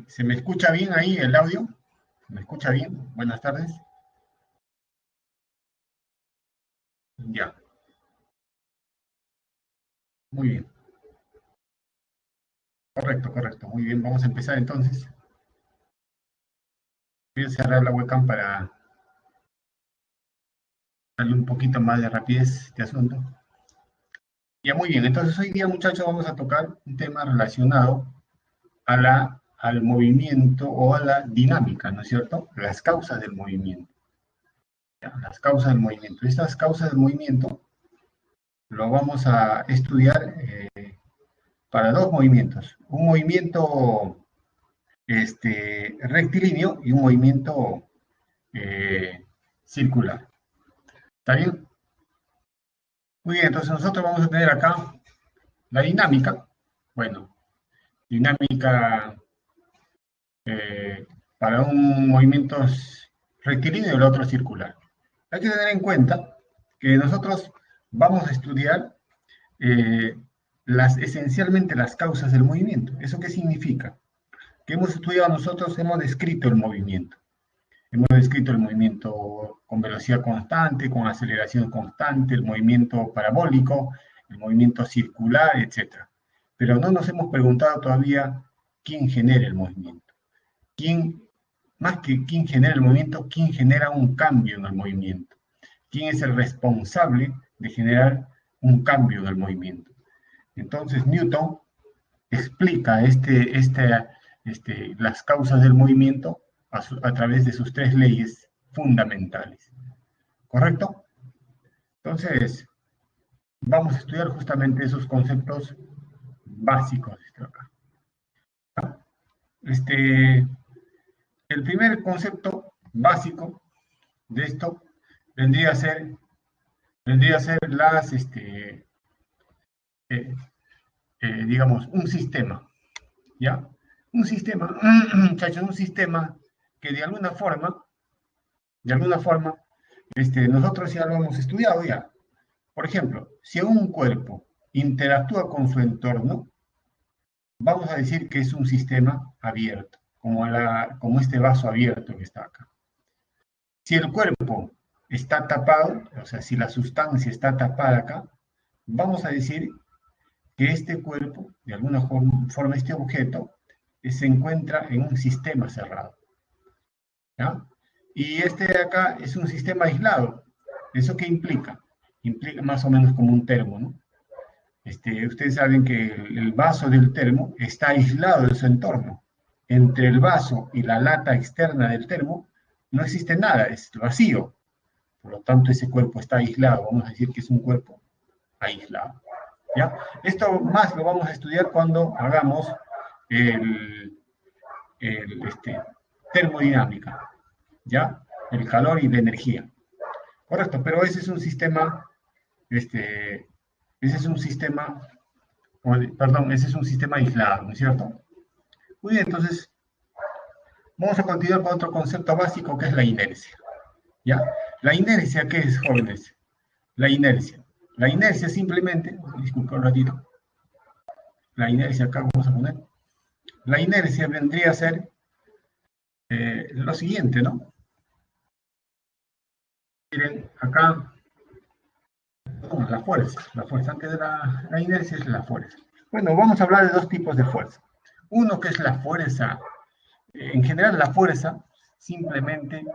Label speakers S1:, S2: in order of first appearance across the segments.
S1: ¿Se me escucha bien ahí el audio? ¿Se me escucha bien? Buenas tardes. Ya, muy bien. Correcto, correcto. Muy bien, vamos a empezar entonces. Voy a cerrar la webcam para darle un poquito más de rapidez a este asunto. Ya, muy bien. Entonces, hoy día, muchachos, vamos a tocar un tema relacionado al movimiento o a la dinámica, ¿no es cierto? Las causas del movimiento. Ya, las causas del movimiento. Estas causas del movimiento lo vamos a estudiar para dos movimientos. Un movimiento rectilíneo y un movimiento eh, circular. ¿Está bien? Muy bien, entonces nosotros vamos a tener acá la dinámica. Bueno, dinámica para un movimiento rectilíneo y el otro circular. Hay que tener en cuenta que nosotros vamos a estudiar eh, esencialmente las causas del movimiento. ¿Eso qué significa? Que hemos estudiado nosotros, hemos descrito el movimiento. Hemos descrito el movimiento con velocidad constante, con aceleración constante, el movimiento parabólico, el movimiento circular, etc. Pero no nos hemos preguntado todavía quién genera el movimiento. Más que quién genera el movimiento, quién genera un cambio en el movimiento. ¿Quién es el responsable de generar un cambio en el movimiento? Entonces Newton explica las causas del movimiento a través de sus tres leyes fundamentales. ¿Correcto? Entonces, vamos a estudiar justamente esos conceptos básicos de acá. El primer concepto básico de esto vendría a ser digamos, un sistema, ¿ya? Un sistema, muchachos, un sistema que de alguna forma, nosotros ya lo hemos estudiado ya. Por ejemplo, si un cuerpo interactúa con su entorno, vamos a decir que es un sistema abierto, como este vaso abierto que está acá. Si el cuerpo está tapado, o sea, si la sustancia está tapada acá, vamos a decir que este cuerpo, de alguna forma este objeto, se encuentra en un sistema cerrado. ¿Ya? Y este de acá es un sistema aislado. ¿Eso qué implica? Implica más o menos como un termo, ¿no? Ustedes saben que el vaso del termo está aislado de su entorno. Entre el vaso y la lata externa del termo no existe nada, es vacío. Por lo tanto, ese cuerpo está aislado. Vamos a decir que es un cuerpo aislado. ¿Ya? Esto más lo vamos a estudiar cuando hagamos el, termodinámica, ¿ya? El calor y la energía. Correcto, pero ese es un sistema, ese es un sistema, perdón, ese es un sistema aislado, ¿no es cierto? Muy bien, entonces vamos a continuar con otro concepto básico que es la inercia, ¿ya? La inercia, ¿qué es, jóvenes? La inercia. La inercia simplemente, disculpa un ratito, la inercia acá vamos a poner, la inercia vendría a ser lo siguiente, ¿no? Miren, acá, la fuerza antes de la inercia es la fuerza. Bueno, vamos a hablar de dos tipos de fuerza. Uno que es la fuerza, en general la fuerza simplemente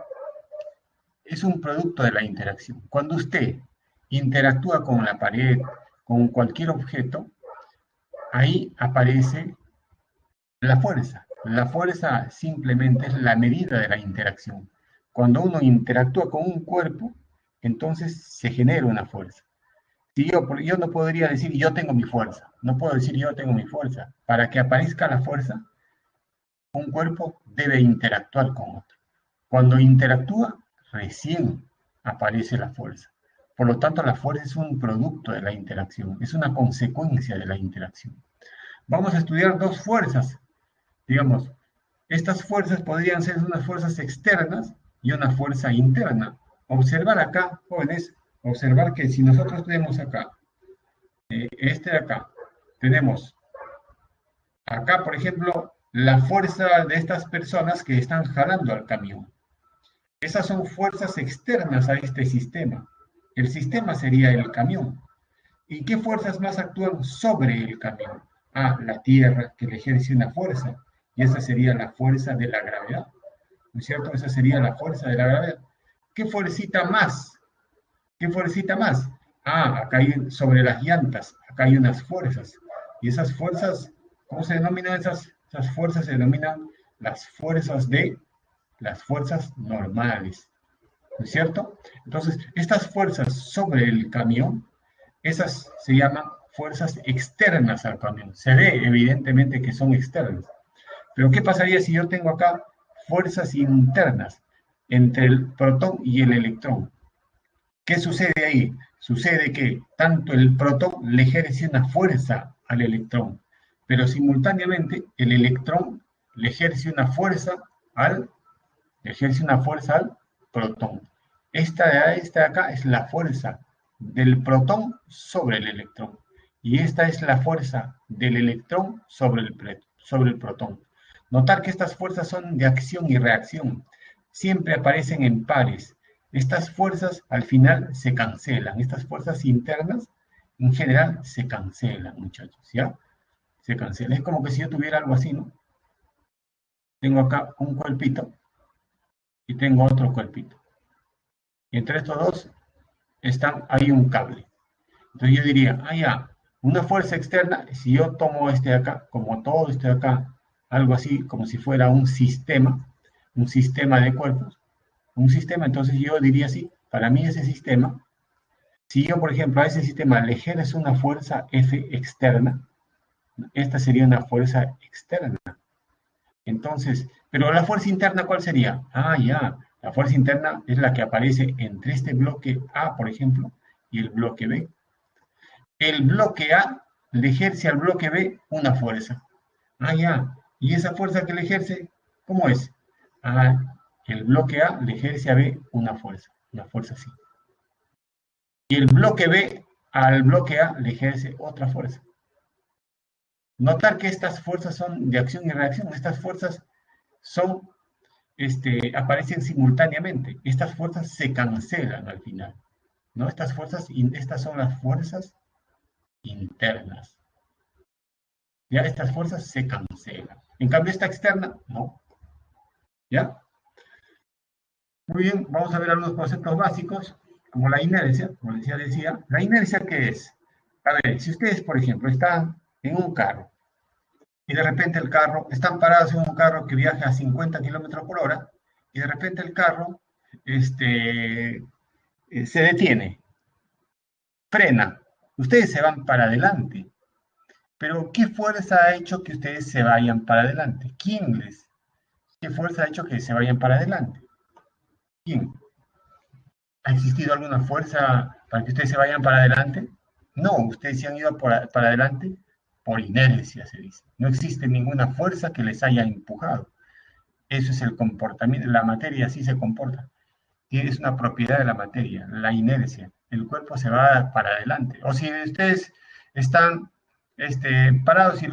S1: es un producto de la interacción. Cuando usted interactúa con la pared, con cualquier objeto, ahí aparece la fuerza. La fuerza simplemente es la medida de la interacción. Cuando uno interactúa con un cuerpo, entonces se genera una fuerza. Si yo no podría decir yo tengo mi fuerza, no puedo decir yo tengo mi fuerza. Para que aparezca la fuerza, un cuerpo debe interactuar con otro. Cuando interactúa, recién aparece la fuerza. Por lo tanto, la fuerza es un producto de la interacción, es una consecuencia de la interacción. Vamos a estudiar dos fuerzas. Digamos, estas fuerzas podrían ser unas fuerzas externas y una fuerza interna. Observar acá, jóvenes, observar que si nosotros tenemos acá, de acá, tenemos acá, por ejemplo, la fuerza de estas personas que están jalando al camión. Esas son fuerzas externas a este sistema. El sistema sería el camión. ¿Y qué fuerzas más actúan sobre el camión? Ah, la Tierra, que le ejerce una fuerza. Y esa sería la fuerza de la gravedad. ¿No es cierto? Esa sería la fuerza de la gravedad. ¿Qué fuercita más? ¿Qué fuercita más? Ah, acá hay sobre las llantas, acá hay unas fuerzas. Y esas fuerzas, ¿cómo se denominan esas fuerzas? Se denominan las fuerzas normales. ¿No es cierto? Entonces, estas fuerzas sobre el camión, esas se llaman fuerzas externas al camión. Se ve evidentemente que son externas. Pero ¿qué pasaría si yo tengo acá fuerzas internas entre el protón y el electrón? ¿Qué sucede ahí? Sucede que tanto el protón le ejerce una fuerza al electrón, pero simultáneamente el electrón le ejerce una fuerza al, protón. Esta de acá es la fuerza del protón sobre el electrón. Y esta es la fuerza del electrón sobre el protón. Notar que estas fuerzas son de acción y reacción. Siempre aparecen en pares. Estas fuerzas al final se cancelan. Estas fuerzas internas en general se cancelan, muchachos, ¿ya? Se cancelan. Es como que si yo tuviera algo así, ¿no? Tengo acá un cuerpito y tengo otro cuerpito. Y entre estos dos hay un cable. Entonces yo diría, ah, ya, una fuerza externa, si yo tomo este de acá, como todo este de acá, algo así como si fuera un sistema de cuerpos, un sistema, entonces yo diría así, para mí ese sistema, si yo, por ejemplo, a ese sistema le ejerzo una fuerza F externa, esta sería una fuerza externa. Entonces, pero la fuerza interna, ¿cuál sería? Ah, ya, la fuerza interna es la que aparece entre este bloque A, por ejemplo, y el bloque B. El bloque A le ejerce al bloque B una fuerza. Ah, ya. ¿Y esa fuerza que le ejerce, cómo es? Ah, el bloque A le ejerce a B una fuerza así. Y el bloque B al bloque A le ejerce otra fuerza. Notar que estas fuerzas son de acción y reacción. Estas fuerzas son, aparecen simultáneamente. Estas fuerzas se cancelan al final. ¿No? Estas son las fuerzas internas. Ya estas fuerzas se cancelan. En cambio, esta externa, no. ¿Ya? Muy bien, vamos a ver algunos conceptos básicos, como la inercia, como les decía. ¿La inercia qué es? A ver, si ustedes, por ejemplo, están en un carro y de repente están parados en un carro que viaja a 50 kilómetros por hora y de repente el carro se detiene, frena, ustedes se van para adelante. Pero ¿qué fuerza ha hecho que ustedes se vayan para adelante? ¿Qué fuerza ha hecho que se vayan para adelante? ¿Quién? ¿Ha existido alguna fuerza para que ustedes se vayan para adelante? No, ustedes se han ido para adelante por inercia, se dice. No existe ninguna fuerza que les haya empujado. Eso es el comportamiento, la materia así se comporta. Es una propiedad de la materia, la inercia. El cuerpo se va para adelante. O si ustedes están parados y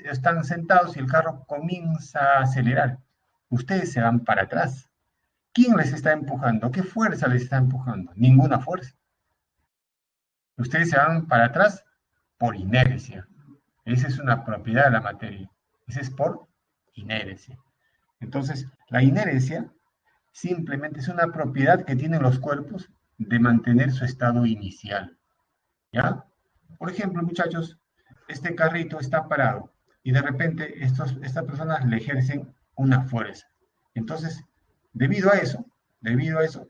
S1: están sentados y el carro comienza a acelerar, ustedes se van para atrás. ¿Quién les está empujando? ¿Qué fuerza les está empujando? Ninguna fuerza. Ustedes se van para atrás por inercia. Esa es una propiedad de la materia. Esa es por inercia. Entonces, la inercia simplemente es una propiedad que tienen los cuerpos de mantener su estado inicial. ¿Ya? Por ejemplo, muchachos, este carrito está parado y de repente estas personas le ejercen una fuerza. Entonces, debido a eso,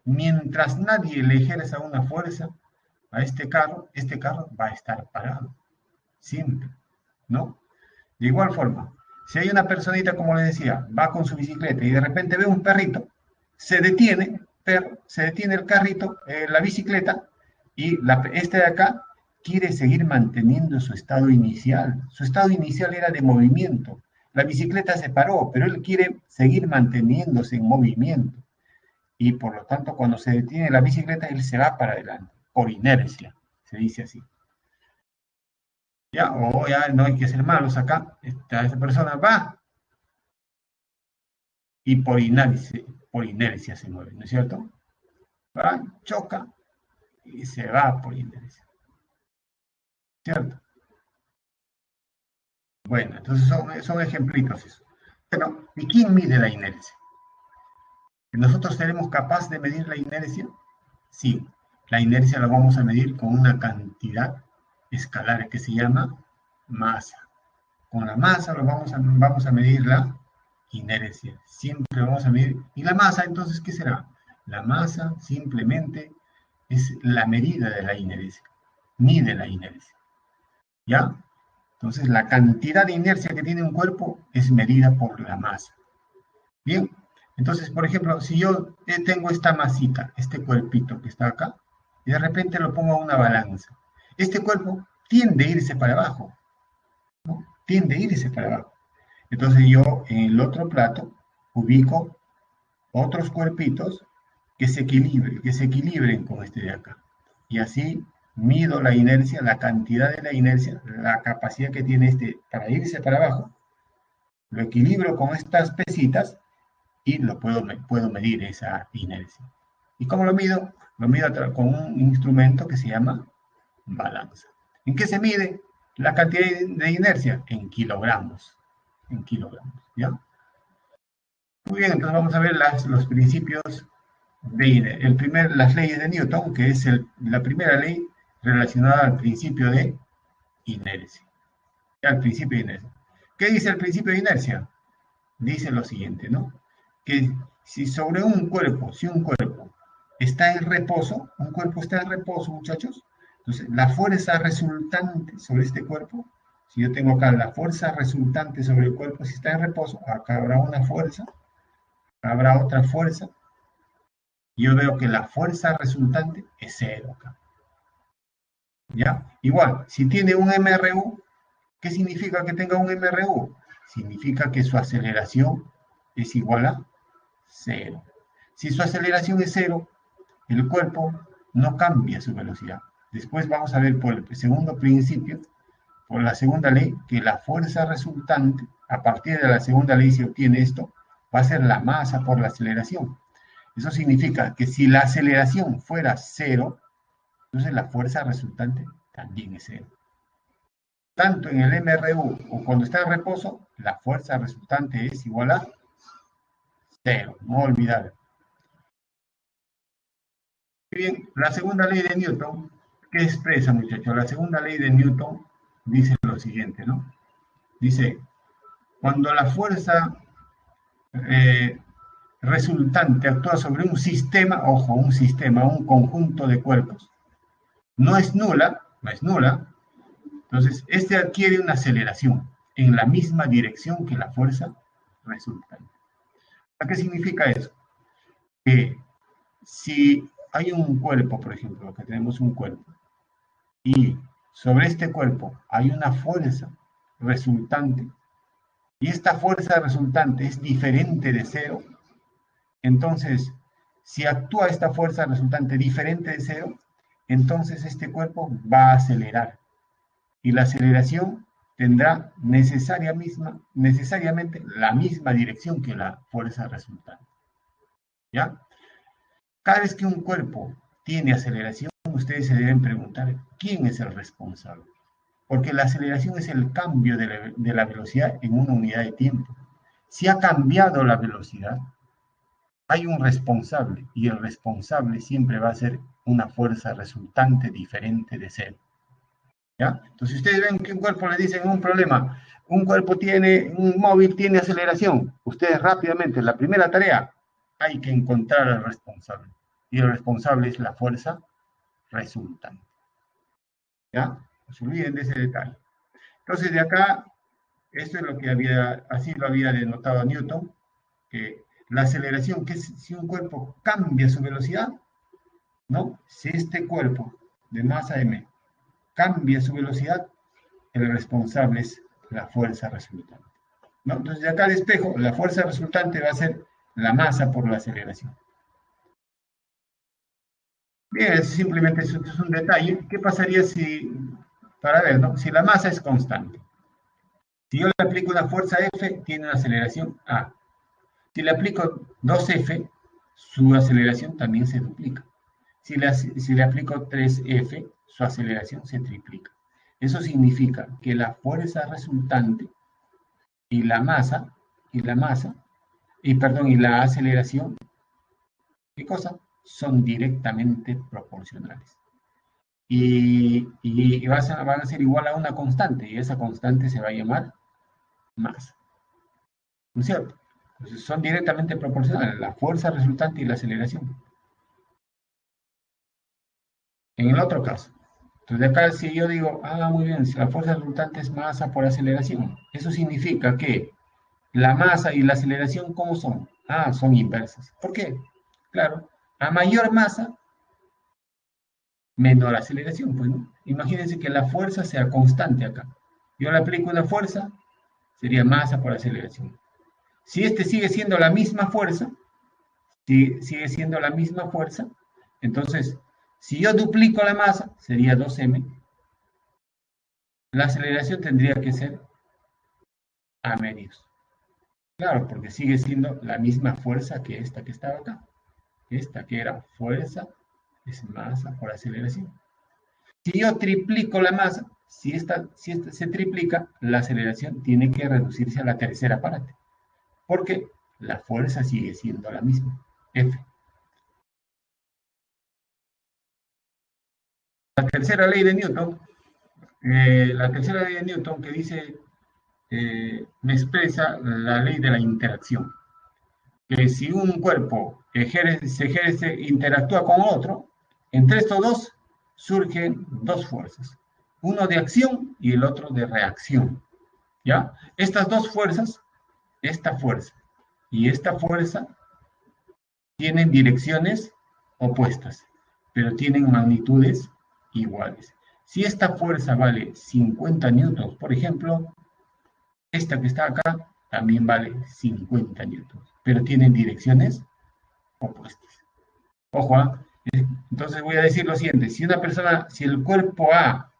S1: mientras nadie le ejerza una fuerza a este carro va a estar parado, siempre, ¿no? De igual forma, si hay una personita, como les decía, va con su bicicleta y de repente ve un perrito, se detiene el carrito, la bicicleta, y este de acá quiere seguir manteniendo su estado inicial. Su estado inicial era de movimiento. La bicicleta se paró, pero él quiere seguir manteniéndose en movimiento. Y por lo tanto, cuando se detiene la bicicleta, él se va para adelante, por inercia, se dice así. Ya, o ya no hay que ser malos acá. Esta persona va y por inercia se mueve, ¿no es cierto? Va, choca y se va por inercia, ¿cierto? Bueno, entonces son ejemplitos eso. Bueno, ¿y quién mide la inercia? ¿Nosotros seremos capaces de medir la inercia? Sí, la inercia la vamos a medir con una cantidad escalar que se llama masa. Con la masa vamos a medir la inercia. Siempre vamos a medir. ¿Y la masa entonces qué será? La masa simplemente es la medida de la inercia. Mide la inercia. ¿Ya? Entonces la cantidad de inercia que tiene un cuerpo es medida por la masa. Bien, entonces, por ejemplo, si yo tengo esta masita, este cuerpito que está acá, y de repente lo pongo a una balanza, este cuerpo tiende a irse para abajo, ¿no? Tiende a irse para abajo. Entonces yo en el otro plato ubico otros cuerpitos que se equilibren con este de acá. Y así mido la inercia, la cantidad de la inercia, la capacidad que tiene este para irse para abajo, lo equilibro con estas pesitas y puedo medir esa inercia. ¿Y cómo lo mido? Lo mido con un instrumento que se llama balanza. ¿En qué se mide la cantidad de inercia? En kilogramos. En kilogramos, ¿ya? Muy bien, entonces vamos a ver los principios las leyes de Newton, que es la primera ley relacionada al principio de inercia. Al principio de inercia. ¿Qué dice el principio de inercia? Dice lo siguiente, ¿no? Que si sobre un cuerpo está en reposo, un cuerpo está en reposo, muchachos, entonces la fuerza resultante sobre este cuerpo, si yo tengo acá la fuerza resultante sobre el cuerpo, si está en reposo, acá habrá una fuerza, habrá otra fuerza, y yo veo que la fuerza resultante es cero acá. ¿Ya? Igual, si tiene un MRU, ¿qué significa que tenga un MRU? Significa que su aceleración es igual a cero. Si su aceleración es cero, el cuerpo no cambia su velocidad. Después vamos a ver por el segundo principio, por la segunda ley, que la fuerza resultante, a partir de la segunda ley se obtiene esto, va a ser la masa por la aceleración. Eso significa que si la aceleración fuera cero, entonces la fuerza resultante también es cero. Tanto en el MRU o cuando está en reposo, la fuerza resultante es igual a cero, no olvidar. Bien, la segunda ley de Newton, ¿qué expresa, muchachos? La segunda ley de Newton dice lo siguiente, ¿no? Dice, cuando la fuerza resultante actúa sobre un sistema, ojo, un conjunto de cuerpos, no es nula, entonces este adquiere una aceleración en la misma dirección que la fuerza resultante. ¿Qué significa eso? Que si hay un cuerpo, por ejemplo, que tenemos un cuerpo, y sobre este cuerpo hay una fuerza resultante, y esta fuerza resultante es diferente de cero, entonces, si actúa esta fuerza resultante diferente de cero, entonces este cuerpo va a acelerar, y la aceleración tendrá necesariamente la misma dirección que la fuerza resultante. ¿Ya? Cada vez que un cuerpo tiene aceleración, ustedes se deben preguntar, ¿quién es el responsable? Porque la aceleración es el cambio de la velocidad en una unidad de tiempo. Si ha cambiado la velocidad, hay un responsable, y el responsable siempre va a ser una fuerza resultante diferente de cero. ¿Ya? Entonces, ustedes ven que un cuerpo le dicen un problema, un móvil tiene aceleración, ustedes rápidamente, la primera tarea, hay que encontrar al responsable. Y el responsable es la fuerza resultante. ¿Ya? No se olviden de ese detalle. Entonces, de acá, esto es lo que así lo había denotado Newton, que la aceleración, que es si un cuerpo cambia su velocidad, ¿no? Si este cuerpo de masa m cambia su velocidad, el responsable es la fuerza resultante, ¿no? Entonces, de acá al espejo, la fuerza resultante va a ser la masa por la aceleración. Bien, simplemente eso es un detalle. ¿Qué pasaría para ver, ¿no? Si la masa es constante? Si yo le aplico una fuerza F, tiene una aceleración A. Si le aplico 2F, su aceleración también se duplica. Si le aplico 3F, su aceleración se triplica. Eso significa que la fuerza resultante y la masa, y la aceleración, ¿qué cosa? Son directamente proporcionales. Y van a ser igual a una constante, y esa constante se va a llamar masa. ¿No es cierto? Entonces son directamente proporcionales, la fuerza resultante y la aceleración. En el otro caso, entonces acá si yo digo, muy bien, si la fuerza resultante es masa por aceleración, eso significa que la masa y la aceleración, ¿cómo son? Son inversas. ¿Por qué? Claro, a mayor masa, menor aceleración. Pues, ¿no? Imagínense que la fuerza sea constante acá. Yo le aplico una fuerza, sería masa por aceleración. Si este sigue siendo la misma fuerza, sigue siendo la misma fuerza, entonces, si yo duplico la masa, sería 2m, la aceleración tendría que ser a medios. Claro, porque sigue siendo la misma fuerza que esta que estaba acá. Esta que era fuerza es masa por aceleración. Si yo triplico la masa, si esta se triplica, la aceleración tiene que reducirse a la tercera parte, porque la fuerza sigue siendo la misma, F. La tercera ley de Newton, que dice, me expresa la ley de la interacción. Que si un cuerpo interactúa con otro, entre estos dos surgen dos fuerzas, uno de acción y el otro de reacción. ¿Ya? Estas dos fuerzas, esta fuerza y esta fuerza, tienen direcciones opuestas, pero tienen magnitudes iguales. Si esta fuerza vale 50 newtons, por ejemplo, esta que está acá también vale 50 newtons, pero tienen direcciones opuestas. Ojo, entonces voy a decir lo siguiente, si el cuerpo A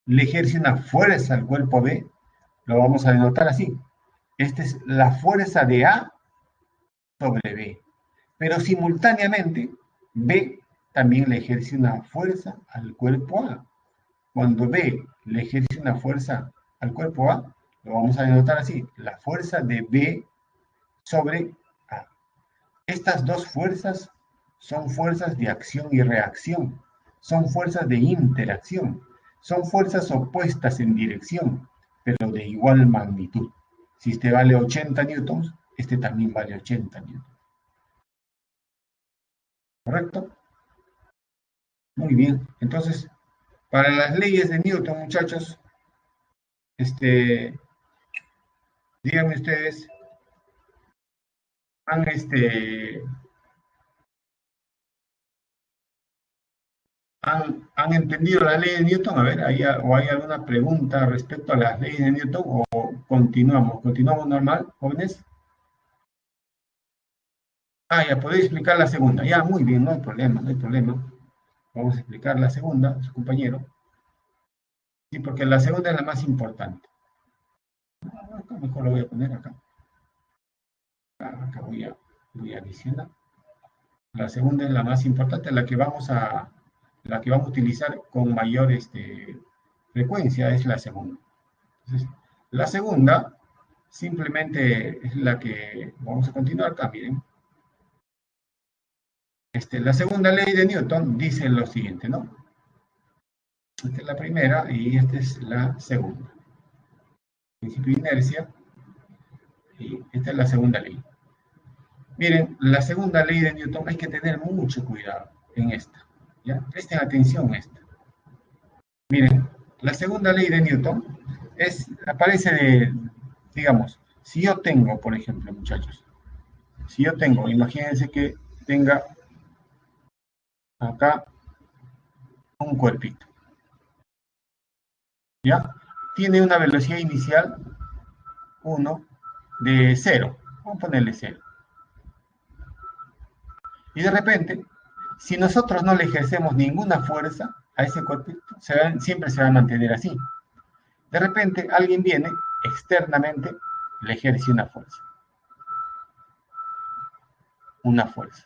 S1: le ejerce una fuerza al cuerpo B, lo vamos a denotar así. Esta es la fuerza de A sobre B. Pero simultáneamente, B también le ejerce una fuerza al cuerpo A. Cuando B le ejerce una fuerza al cuerpo A, lo vamos a denotar así, la fuerza de B sobre A. Estas dos fuerzas son fuerzas de acción y reacción, son fuerzas de interacción, son fuerzas opuestas en dirección, pero de igual magnitud. Si este vale 80 newtons, este también vale 80 newtons. ¿Correcto? Muy bien. Entonces, para las leyes de Newton, muchachos, díganme ustedes, han, han entendido la ley de Newton. A ver, o hay alguna pregunta respecto a las leyes de Newton, o continuamos normal, jóvenes. Ya podéis explicar la segunda. Ya, muy bien, no hay problema, no hay problema. Vamos a explicar la segunda, su compañero. Sí, porque la segunda es la más importante. Acá mejor lo voy a poner acá. Acá voy a adicionar. La segunda es la más importante, la que vamos a utilizar con mayor frecuencia, es la segunda. Entonces, la segunda simplemente es la que vamos a continuar acá, miren. La segunda ley de Newton dice lo siguiente, ¿no? Esta es la primera y esta es la segunda. Principio de inercia, y esta es la segunda ley. Miren, la segunda ley de Newton hay que tener mucho cuidado en esta. ¿Ya? Presten atención a esta. Miren, la segunda ley de Newton aparece digamos, si yo tengo, por ejemplo, muchachos, imagínense que tenga acá un cuerpito, ¿ya? Tiene una velocidad inicial 1 de 0, vamos a ponerle 0. Y de repente, si nosotros no le ejercemos ninguna fuerza a ese cuerpito, siempre se va a mantener así. De repente, alguien viene externamente, le ejerce una fuerza. una fuerza.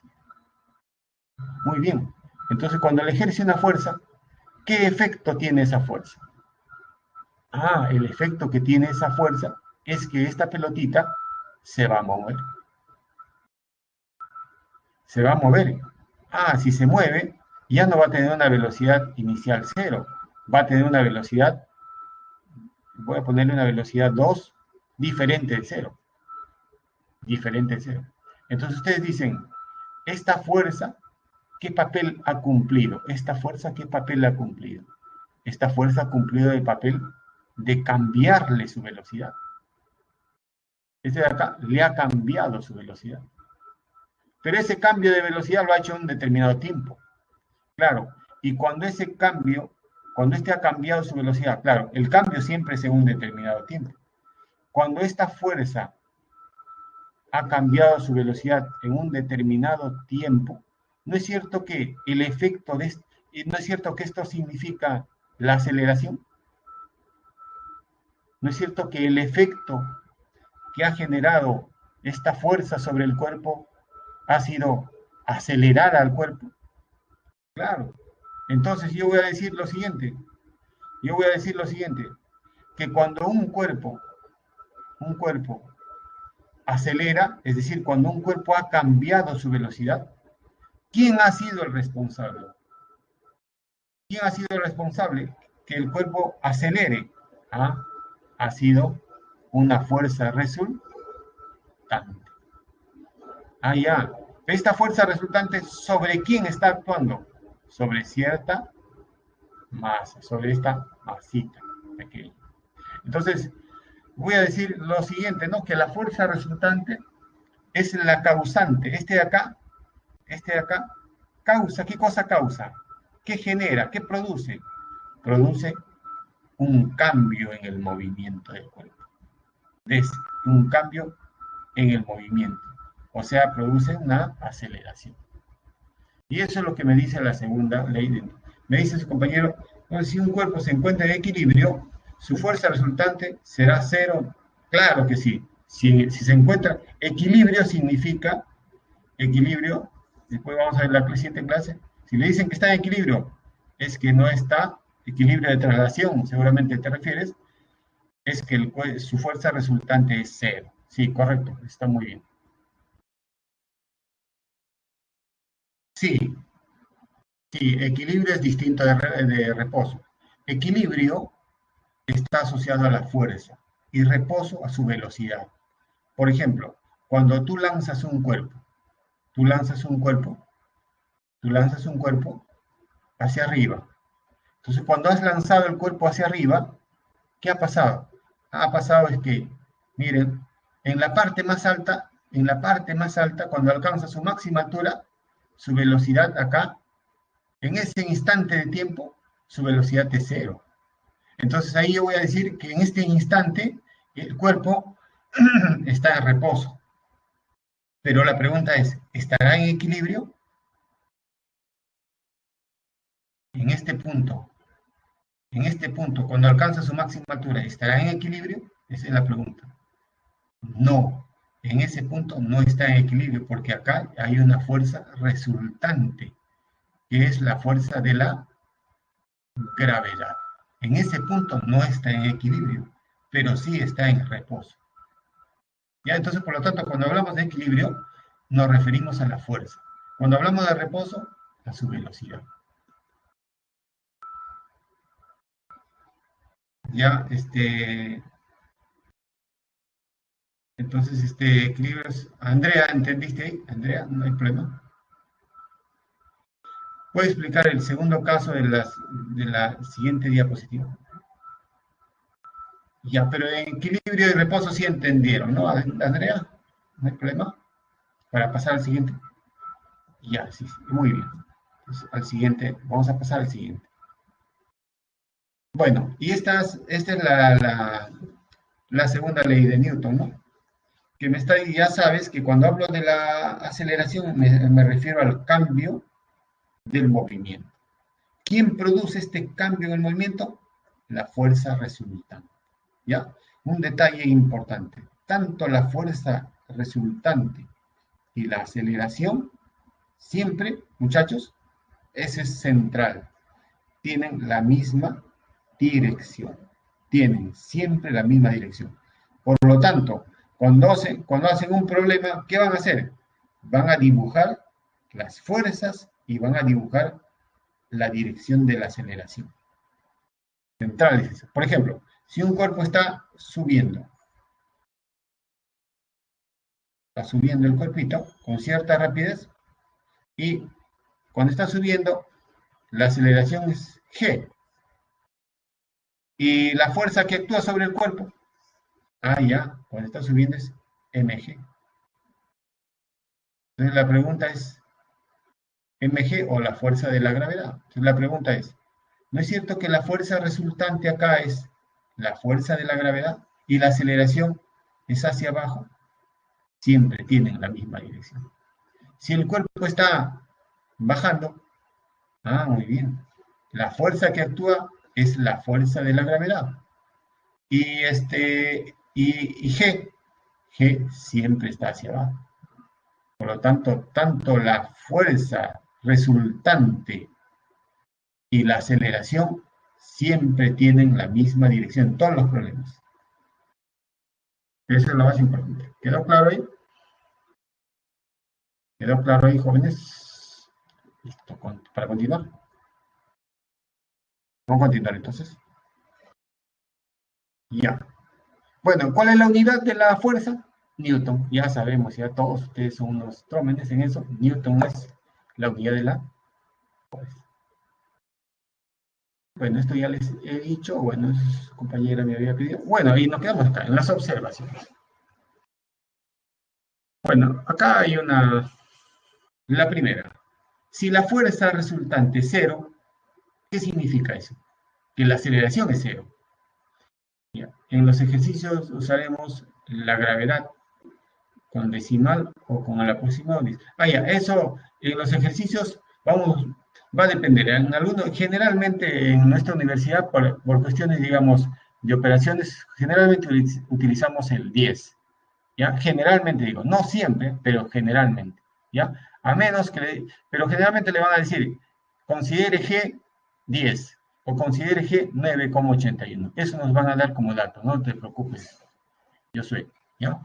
S1: Muy bien. Entonces, cuando él ejerce una fuerza, ¿qué efecto tiene esa fuerza? Ah, el efecto que tiene esa fuerza es que esta pelotita se va a mover. Se va a mover. Ah, si se mueve, ya no va a tener una velocidad inicial 0. Va a tener una velocidad, voy a ponerle una velocidad 2, diferente de 0. Diferente de 0. Entonces ustedes dicen, esta fuerza, ¿qué papel ha cumplido? Esta fuerza, ¿qué papel ha cumplido? Esta fuerza ha cumplido el papel de cambiarle su velocidad. Este de acá le ha cambiado su velocidad. Pero ese cambio de velocidad lo ha hecho en un determinado tiempo. Claro, y cuando ese cambio, cuando este ha cambiado su velocidad, claro, el cambio siempre es en un determinado tiempo. Cuando esta fuerza ha cambiado su velocidad en un determinado tiempo, ¿no es cierto que el efecto de no es cierto que esto significa la aceleración? ¿No es cierto que el efecto que ha generado esta fuerza sobre el cuerpo ha sido acelerar al cuerpo? Claro. Entonces yo voy a decir lo siguiente, que cuando un cuerpo acelera, es decir, cuando un cuerpo ha cambiado su velocidad, ¿quién ha sido el responsable? ¿Quién ha sido el responsable que el cuerpo acelere? ¿Ah? Ha sido una fuerza resultante. Ah, ya. Esta fuerza resultante, ¿sobre quién está actuando? Sobre cierta masa, sobre esta masita pequeña. Entonces, voy a decir lo siguiente, ¿no? Que la fuerza resultante es la causante. Este de acá, causa, ¿qué cosa causa? ¿Qué genera? ¿Qué produce? Produce un cambio en el movimiento del cuerpo. Es un cambio en el movimiento. O sea, produce una aceleración. Y eso es lo que me dice la segunda ley. Me dice su compañero, pues, si un cuerpo se encuentra en equilibrio, su fuerza resultante será cero. Claro que sí. Si se encuentra equilibrio, significa equilibrio. Después vamos a ver la siguiente clase. Si le dicen que está en equilibrio, es que no está equilibrio de traslación, seguramente te refieres, es que su fuerza resultante es cero. Sí, correcto, está muy bien. Sí, sí, equilibrio es distinto de reposo. Equilibrio está asociado a la fuerza y reposo a su velocidad. Por ejemplo, cuando tú lanzas un cuerpo, tú lanzas un cuerpo, tú lanzas un cuerpo hacia arriba. Entonces, cuando has lanzado el cuerpo hacia arriba, ¿qué ha pasado? Ha pasado es que, miren, en la parte más alta, cuando alcanza su máxima altura, su velocidad acá, en ese instante de tiempo, su velocidad es cero. Entonces ahí yo voy a decir que en este instante el cuerpo está en reposo. Pero la pregunta es, ¿estará en equilibrio? En este punto, cuando alcanza su máxima altura, ¿estará en equilibrio? Esa es la pregunta. No, en ese punto no está en equilibrio porque acá hay una fuerza resultante, que es la fuerza de la gravedad. En ese punto no está en equilibrio, pero sí está en reposo. ¿Ya? Entonces, por lo tanto, cuando hablamos de equilibrio, nos referimos a la fuerza. Cuando hablamos de reposo, a su velocidad. Ya, entonces, equilibrio es... Andrea, ¿entendiste ahí? Andrea, no hay problema. ¿Puede explicar el segundo caso de la siguiente diapositiva? Ya, pero en equilibrio y reposo sí entendieron, ¿no, Andrea? No hay problema. Para pasar al siguiente. Ya, sí, sí, muy bien. Entonces, al siguiente, vamos a pasar al siguiente. Bueno, y esta es la segunda ley de Newton, ¿no? Que ya sabes que cuando hablo de la aceleración me refiero al cambio del movimiento. ¿Quién produce este cambio en el movimiento? La fuerza resultante. ¿Ya? Un detalle importante. Tanto la fuerza resultante y la aceleración, siempre, muchachos, ese es central. Tienen la misma dirección. Tienen siempre la misma dirección. Por lo tanto, cuando hacen un problema, ¿qué van a hacer? Van a dibujar las fuerzas y van a dibujar la dirección de la aceleración. Central es eso. Por ejemplo, si un cuerpo está subiendo el cuerpito con cierta rapidez y cuando está subiendo, la aceleración es G. Y la fuerza que actúa sobre el cuerpo, ya, cuando está subiendo es mg. Entonces la pregunta es, mg o la fuerza de la gravedad. Entonces la pregunta es, ¿no es cierto que la fuerza resultante acá es la fuerza de la gravedad y la aceleración es hacia abajo? Siempre tienen la misma dirección. Si el cuerpo está bajando, muy bien, la fuerza que actúa es la fuerza de la gravedad. Y G siempre está hacia abajo. Por lo tanto, tanto la fuerza resultante y la aceleración siempre tienen la misma dirección en todos los problemas. Eso es lo más importante. ¿Quedó claro ahí? ¿Quedó claro ahí, jóvenes? Listo, para continuar. Vamos a continuar entonces. Ya. Bueno, ¿cuál es la unidad de la fuerza? Newton. Ya sabemos, ya todos ustedes son unos trómenes en eso. Newton es la unidad de la fuerza. Bueno, esto ya les he dicho, bueno, su compañera me había pedido. Bueno, y nos quedamos acá, en las observaciones. Bueno, acá hay la primera. Si la fuerza resultante es cero, ¿qué significa eso? Que la aceleración es cero. Ya. En los ejercicios usaremos la gravedad con decimal o con el aproximado. Ya, eso en los ejercicios va a depender. Generalmente en nuestra universidad, por cuestiones, digamos, de operaciones, generalmente utilizamos el 10. ¿Ya? Generalmente digo, no siempre, pero generalmente. ¿Ya? A menos pero generalmente le van a decir, considere G 10 o considere G 9,81. Eso nos van a dar como dato, no te preocupes. Yo soy, ¿ya?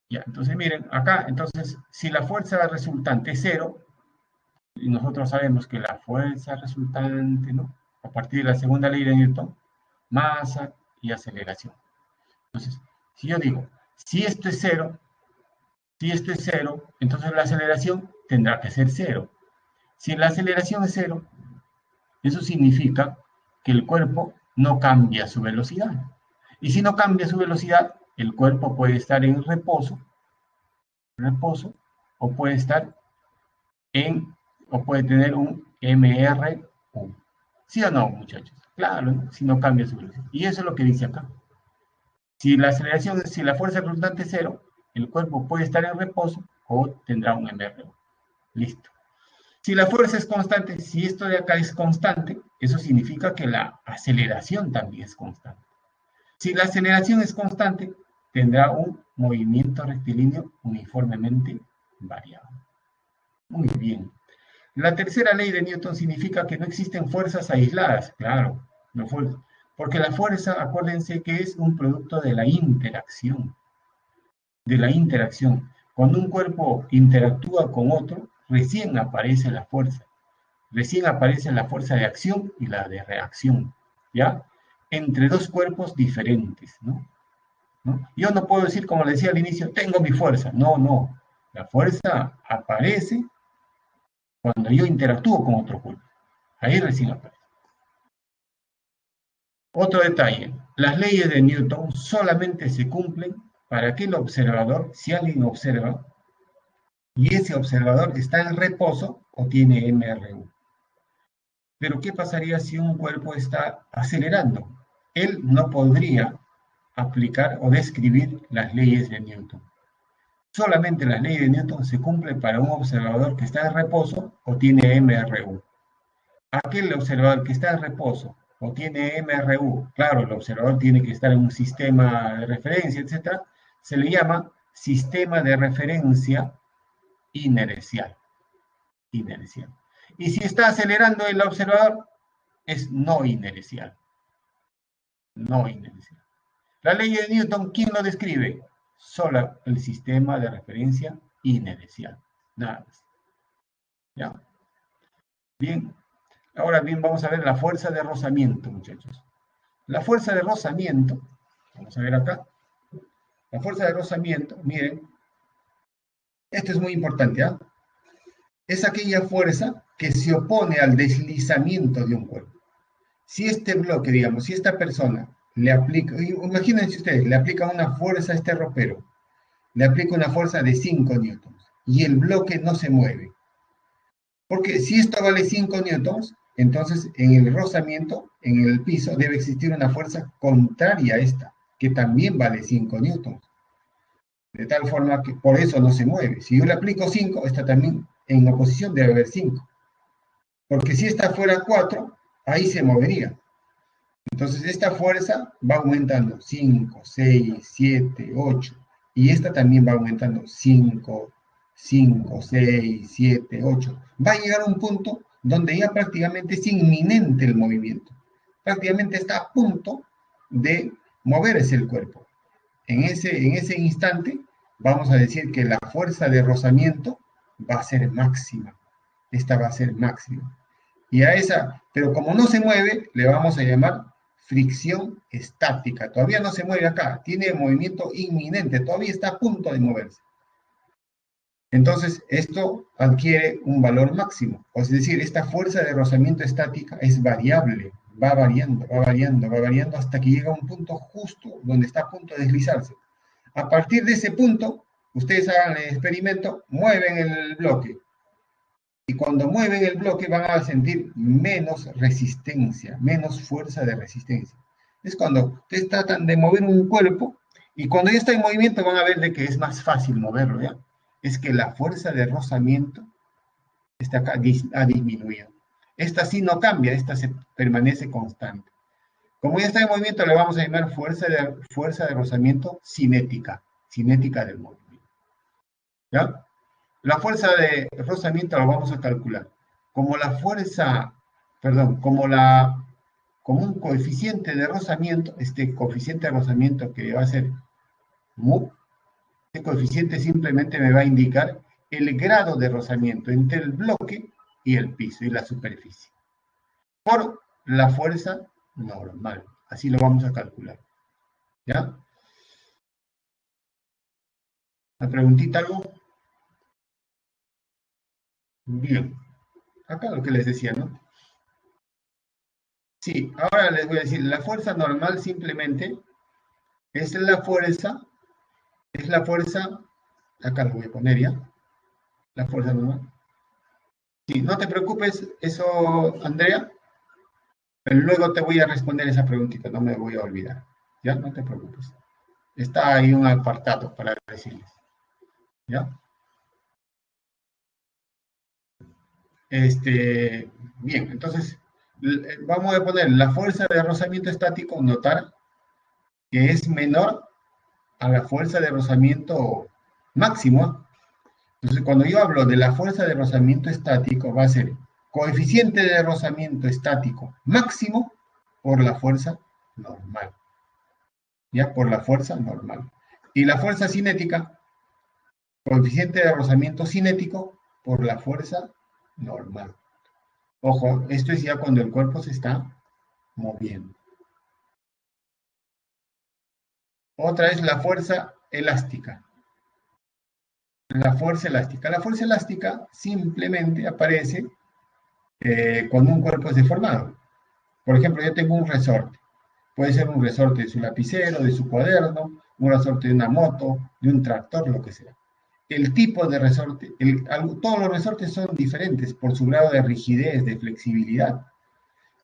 S1: Ya, entonces miren, acá, entonces, si la fuerza resultante es cero, y nosotros sabemos que la fuerza resultante, ¿no? A partir de la segunda ley de Newton, masa y aceleración. Entonces, si yo digo, si esto es cero, entonces la aceleración tendrá que ser cero. Si la aceleración es cero, eso significa que el cuerpo no cambia su velocidad. Y si no cambia su velocidad, el cuerpo puede estar en reposo, o puede estar o puede tener un MRU. ¿Sí o no, muchachos? Claro, ¿no? Si no cambia su velocidad. Y eso es lo que dice acá. Si la fuerza resultante es cero, el cuerpo puede estar en reposo o tendrá un MRU. Listo. Si la fuerza es constante, si esto de acá es constante, eso significa que la aceleración también es constante. Si la aceleración es constante, tendrá un movimiento rectilíneo uniformemente variable. Muy bien. La tercera ley de Newton significa que no existen fuerzas aisladas, claro, no porque la fuerza, acuérdense que es un producto de la interacción. Cuando un cuerpo interactúa con otro, recién aparece la fuerza. Recién aparece la fuerza de acción y la de reacción, ¿ya? Entre dos cuerpos diferentes, ¿no? Yo no puedo decir, como le decía al inicio, tengo mi fuerza. No, no. La fuerza aparece cuando yo interactúo con otro cuerpo. Ahí recién aparece. Otro detalle, las leyes de Newton solamente se cumplen para que el observador, si alguien observa, y ese observador está en reposo o tiene MRU. Pero ¿qué pasaría si un cuerpo está acelerando? Él no podría aplicar o describir las leyes de Newton. Solamente las leyes de Newton se cumplen para un observador que está en reposo o tiene MRU. Aquel observador que está en reposo o tiene MRU, claro, el observador tiene que estar en un sistema de referencia, etc., se le llama sistema de referencia inercial. Inercial. Y si está acelerando el observador, es no inercial. No inercial. La ley de Newton, ¿quién lo describe? Solo el sistema de referencia inercial. Nada más. ¿Ya? Bien. Ahora bien, vamos a ver la fuerza de rozamiento, muchachos. La fuerza de rozamiento, vamos a ver acá. La fuerza de rozamiento, miren, esto es muy importante, ¿ah? Es aquella fuerza que se opone al deslizamiento de un cuerpo. Si este bloque, digamos, si esta persona le aplica, imagínense ustedes, le aplica una fuerza a este ropero, le aplica una fuerza de 5 newtons y el bloque no se mueve. Porque si esto vale 5 newtons, entonces en el rozamiento, en el piso, debe existir una fuerza contraria a esta, que también vale 5 newtons. De tal forma que por eso no se mueve. Si yo le aplico 5, esta también en oposición debe haber 5. Porque si esta fuera 4, ahí se movería. Entonces esta fuerza va aumentando 5, 6, 7, 8. Y esta también va aumentando 5, 5, 6, 7, 8. Va a llegar a un punto donde ya prácticamente es inminente el movimiento. Prácticamente está a punto de moverse el cuerpo. En ese instante vamos a decir que la fuerza de rozamiento va a ser máxima. Esta va a ser máxima. Y a esa, pero como no se mueve, le vamos a llamar fricción estática. Todavía no se mueve acá, tiene movimiento inminente, todavía está a punto de moverse. Entonces, esto adquiere un valor máximo. Es decir, esta fuerza de rozamiento estática es variable, va variando, va variando, va variando hasta que llega a un punto justo donde está a punto de deslizarse. A partir de ese punto, ustedes hagan el experimento, mueven el bloque. Y cuando mueven el bloque van a sentir menos resistencia, menos fuerza de resistencia. Es cuando ustedes tratan de mover un cuerpo y cuando ya está en movimiento van a ver de que es más fácil moverlo, ¿ya? Es que la fuerza de rozamiento ha disminuido. Esta sí no cambia, esta se permanece constante. Como ya está en movimiento, le vamos a llamar fuerza de rozamiento cinética, cinética del movimiento. ¿Ya? La fuerza de rozamiento la vamos a calcular como la fuerza, perdón, como un coeficiente de rozamiento, este coeficiente de rozamiento que va a ser mu, este coeficiente simplemente me va a indicar el grado de rozamiento entre el bloque y el piso y la superficie, por la fuerza normal. Así lo vamos a calcular. ¿Ya? ¿Una preguntita, algo? Bien. Acá lo que les decía, ¿no? Sí, ahora les voy a decir, la fuerza normal simplemente es la fuerza, acá lo voy a poner ya, la fuerza normal. Sí, no te preocupes, eso, Andrea, pero luego te voy a responder esa preguntita, no me voy a olvidar, ya, no te preocupes. Está ahí un apartado para decirles, ¿ya? Bien, entonces, vamos a poner la fuerza de rozamiento estático, notar que es menor a la fuerza de rozamiento máximo. Entonces, cuando yo hablo de la fuerza de rozamiento estático, va a ser coeficiente de rozamiento estático máximo por la fuerza normal. ¿Ya? Por la fuerza normal. Y la fuerza cinética, coeficiente de rozamiento cinético por la fuerza normal. Ojo, esto es ya cuando el cuerpo se está moviendo. Otra es la fuerza elástica. La fuerza elástica. La fuerza elástica simplemente aparece cuando un cuerpo es deformado. Por ejemplo, yo tengo un resorte. Puede ser un resorte de su lapicero, de su cuaderno, un resorte de una moto, de un tractor, lo que sea. El tipo de resorte, todos los resortes son diferentes por su grado de rigidez, de flexibilidad.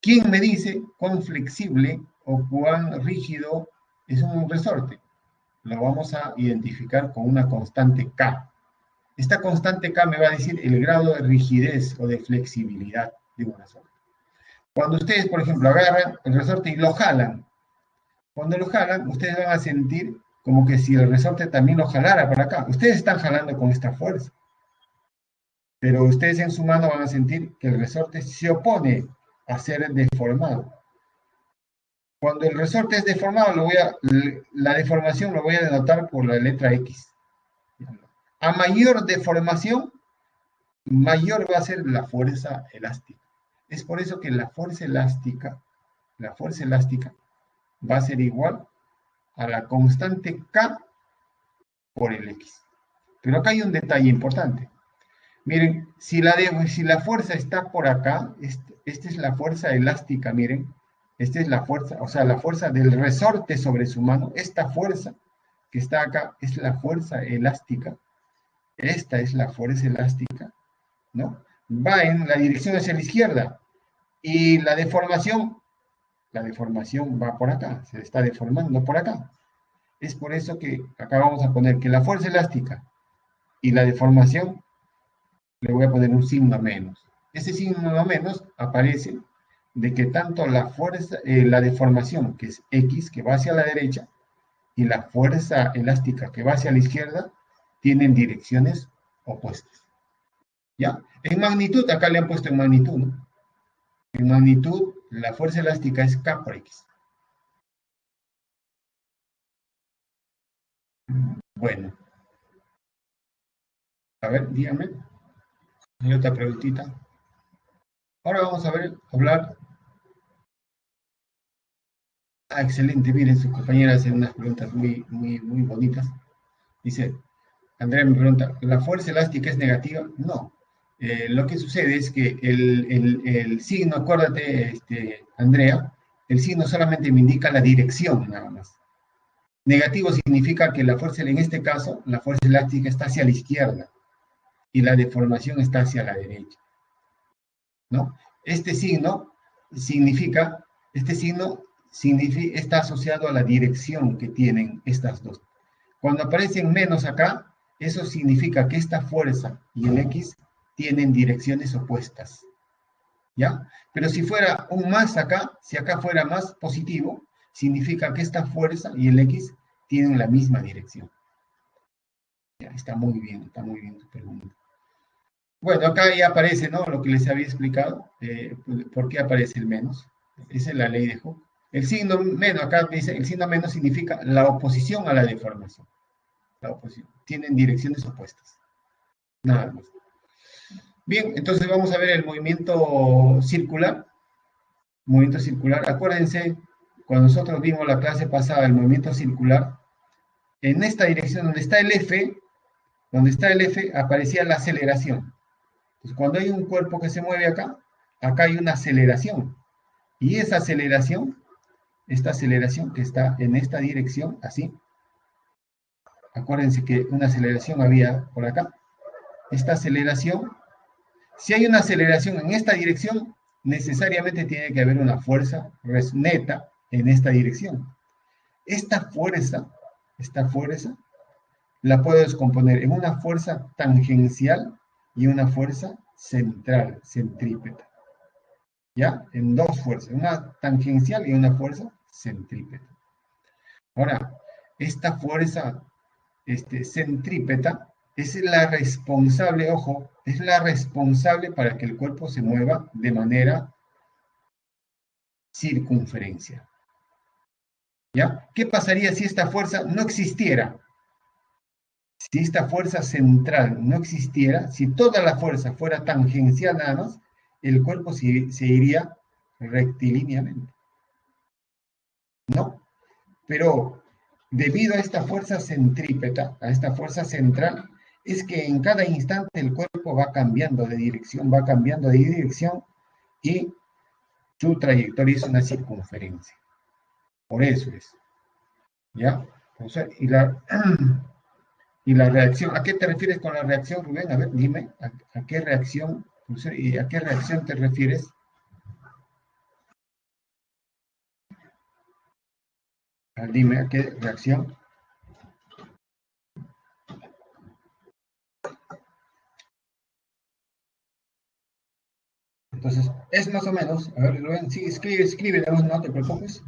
S1: ¿Quién me dice cuán flexible o cuán rígido es un resorte? Lo vamos a identificar con una constante K. Esta constante K me va a decir el grado de rigidez o de flexibilidad de un resorte. Cuando ustedes, por ejemplo, agarran el resorte y lo jalan, cuando lo jalan, ustedes van a sentir como que si el resorte también lo jalara para acá. Ustedes están jalando con esta fuerza, pero ustedes en su mano van a sentir que el resorte se opone a ser deformado. Cuando el resorte es deformado, la deformación lo voy a denotar por la letra X. A mayor deformación, mayor va a ser la fuerza elástica. Es por eso que la fuerza elástica va a ser igual a la constante K por el X. Pero acá hay un detalle importante. Miren, si la fuerza está por acá, esta es la fuerza elástica, miren. Esta es la fuerza, o sea, la fuerza del resorte sobre su mano. Esta fuerza que está acá es la fuerza elástica. Esta es la fuerza elástica, ¿no? Va en la dirección hacia la izquierda. Y la deformación va por acá, se está deformando por acá. Es por eso que acá vamos a poner que la fuerza elástica y la deformación, le voy a poner un signo menos. Ese signo menos aparece de que tanto la fuerza, la deformación, que es X, que va hacia la derecha, y la fuerza elástica, que va hacia la izquierda, tienen direcciones opuestas. ¿Ya? En magnitud, acá le han puesto en magnitud, ¿no? En magnitud, la fuerza elástica es K por X. Bueno, a ver, dígame. Hay otra preguntita. Ahora vamos a hablar. Ah, excelente. Miren, su compañera hace unas preguntas muy bonitas. Dice, Andrea me pregunta, ¿la fuerza elástica es negativa? No. Lo que sucede es que el signo, acuérdate, Andrea, el signo solamente me indica la dirección, nada más. Negativo significa que la fuerza, en este caso, la fuerza elástica está hacia la izquierda y la deformación está hacia la derecha, ¿no? Este signo significa, está asociado a la dirección que tienen estas dos. Cuando aparecen menos acá, eso significa que esta fuerza y el X tienen direcciones opuestas, ¿ya? Pero si fuera un más acá, si acá fuera más positivo, significa que esta fuerza y el X tienen la misma dirección. Ya, está muy bien tu pregunta. Bueno, acá ya aparece, ¿no? Lo que les había explicado, por qué aparece el menos. Esa es la ley de Hooke. El signo menos, acá dice, el signo menos significa la oposición a la deformación. La oposición. Tienen direcciones opuestas. Nada más. Bien, entonces vamos a ver el movimiento circular. Movimiento circular. Acuérdense, cuando nosotros vimos la clase pasada, el movimiento circular, en esta dirección donde está el F, aparecía la aceleración. Entonces, cuando hay un cuerpo que se mueve acá, acá hay una aceleración. Y esa aceleración, esta aceleración que está en esta dirección, así, acuérdense que una aceleración había por acá. Esta aceleración, si hay una aceleración en esta dirección, necesariamente tiene que haber una fuerza neta en esta dirección. Esta fuerza la puedo descomponer en una fuerza tangencial y una fuerza central, centrípeta. ¿Ya? En dos fuerzas, una tangencial y una fuerza centrípeta. Ahora, esta fuerza centrípeta es la responsable, ojo, es la responsable para que el cuerpo se mueva de manera circunferencia. ¿Ya? ¿Qué pasaría si esta fuerza no existiera? Si esta fuerza central no existiera, si toda la fuerza fuera tangencial nada más, el cuerpo se iría rectilíneamente. ¿No? Pero debido a esta fuerza centrípeta, a esta fuerza central, es que en cada instante el cuerpo va cambiando de dirección, y su trayectoria es una circunferencia. Por eso es. ¿Ya? O sea, y la reacción, ¿a qué te refieres con la reacción, Rubén? A ver, dime, ¿a qué reacción, y a qué reacción te refieres? Dime, ¿a qué reacción? Entonces, es más o menos, a ver, Rubén, sí, escribe, no te preocupes,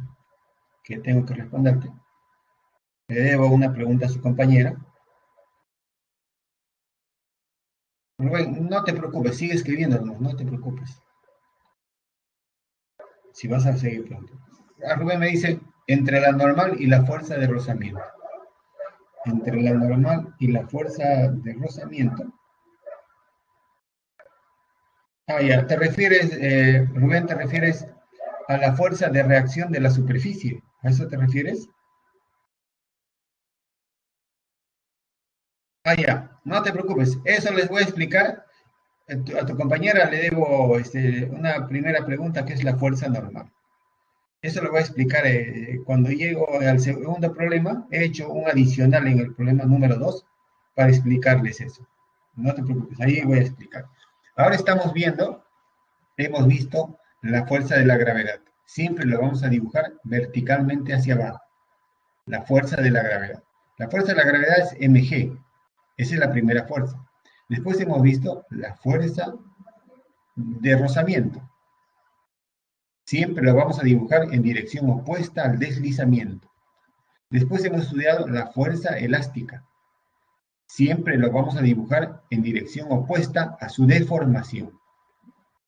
S1: que tengo que responderte. Le debo una pregunta a su compañera. Rubén, no te preocupes, sigue escribiendo, no te preocupes. Si vas a seguir pronto. Rubén me dice, entre la normal y la fuerza de rozamiento. Entre la normal y la fuerza de rozamiento. Ah, ya, te refieres, Rubén, te refieres a la fuerza de reacción de la superficie. ¿A eso te refieres? Ah, ya, no te preocupes. Eso les voy a explicar. A tu compañera le debo una primera pregunta que es la fuerza normal. Eso lo voy a explicar cuando llego al segundo problema. He hecho un adicional en el problema número 2 para explicarles eso. No te preocupes, ahí voy a explicar. Ahora estamos viendo, hemos visto la fuerza de la gravedad. Siempre lo vamos a dibujar verticalmente hacia abajo. La fuerza de la gravedad. La fuerza de la gravedad es mg. Esa es la primera fuerza. Después hemos visto la fuerza de rozamiento. Siempre lo vamos a dibujar en dirección opuesta al deslizamiento. Después hemos estudiado la fuerza elástica. Siempre lo vamos a dibujar en dirección opuesta a su deformación.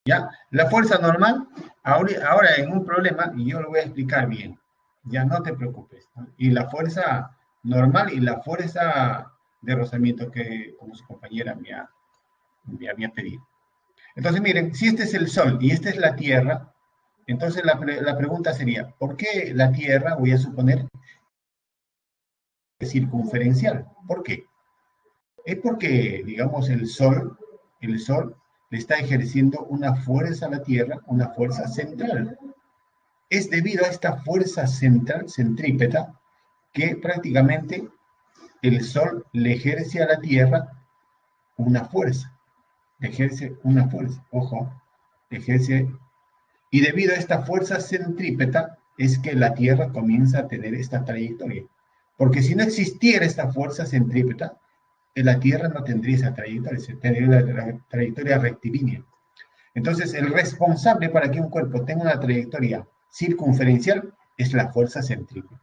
S1: ¿Ya? La fuerza normal, ahora en un problema, y yo lo voy a explicar bien, ya no te preocupes, ¿no? Y la fuerza normal y la fuerza de rozamiento que, como su compañera me había pedido. Entonces, miren, si este es el Sol y esta es la Tierra, entonces la pregunta sería, ¿por qué la Tierra, voy a suponer, es circunferencial? ¿Por qué? Es porque, digamos, el Sol le está ejerciendo una fuerza a la Tierra, una fuerza central. Es debido a esta fuerza central, centrípeta, que prácticamente el Sol le ejerce a la Tierra una fuerza. Le ejerce una fuerza, ojo, le ejerce. Y debido a esta fuerza centrípeta es que la Tierra comienza a tener esta trayectoria. Porque si no existiera esta fuerza centrípeta, la Tierra no tendría esa trayectoria, tendría la trayectoria rectilínea. Entonces, el responsable para que un cuerpo tenga una trayectoria circunferencial es la fuerza centrípeta.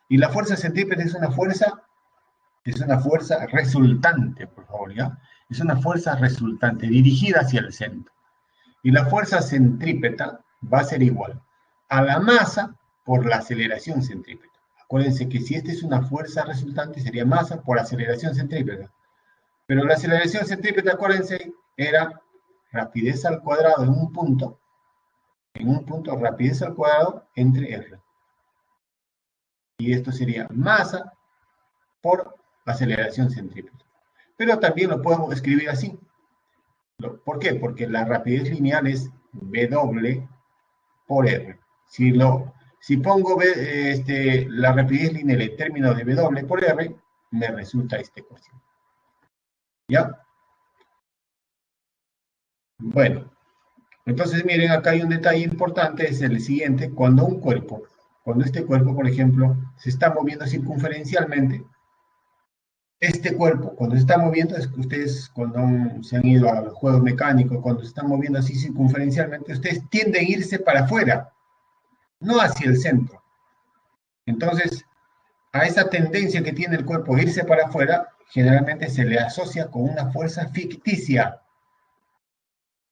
S1: Y la fuerza centrípeta es una fuerza resultante, por favor, ¿ya? Es una fuerza resultante, dirigida hacia el centro. Y la fuerza centrípeta va a ser igual a la masa por la aceleración centrípeta. Acuérdense que si esta es una fuerza resultante, sería masa por aceleración centrípeta. Pero la aceleración centrípeta, acuérdense, era rapidez al cuadrado en un punto rapidez al cuadrado entre R. Y esto sería masa por aceleración centrípeta. Pero también lo podemos escribir así. ¿Por qué? Porque la rapidez lineal es W por R. Si pongo la rapidez lineal en términos de W por R, me resulta este cociente. ¿Ya? Bueno, entonces miren, acá hay un detalle importante, es el siguiente. Cuando este cuerpo, por ejemplo, se está moviendo circunferencialmente, este cuerpo, cuando se está moviendo, es que ustedes cuando se han ido a los juegos mecánicos, cuando se están moviendo así circunferencialmente, ustedes tienden a irse para afuera, no hacia el centro. Entonces, a esa tendencia que tiene el cuerpo a irse para afuera, generalmente se le asocia con una fuerza ficticia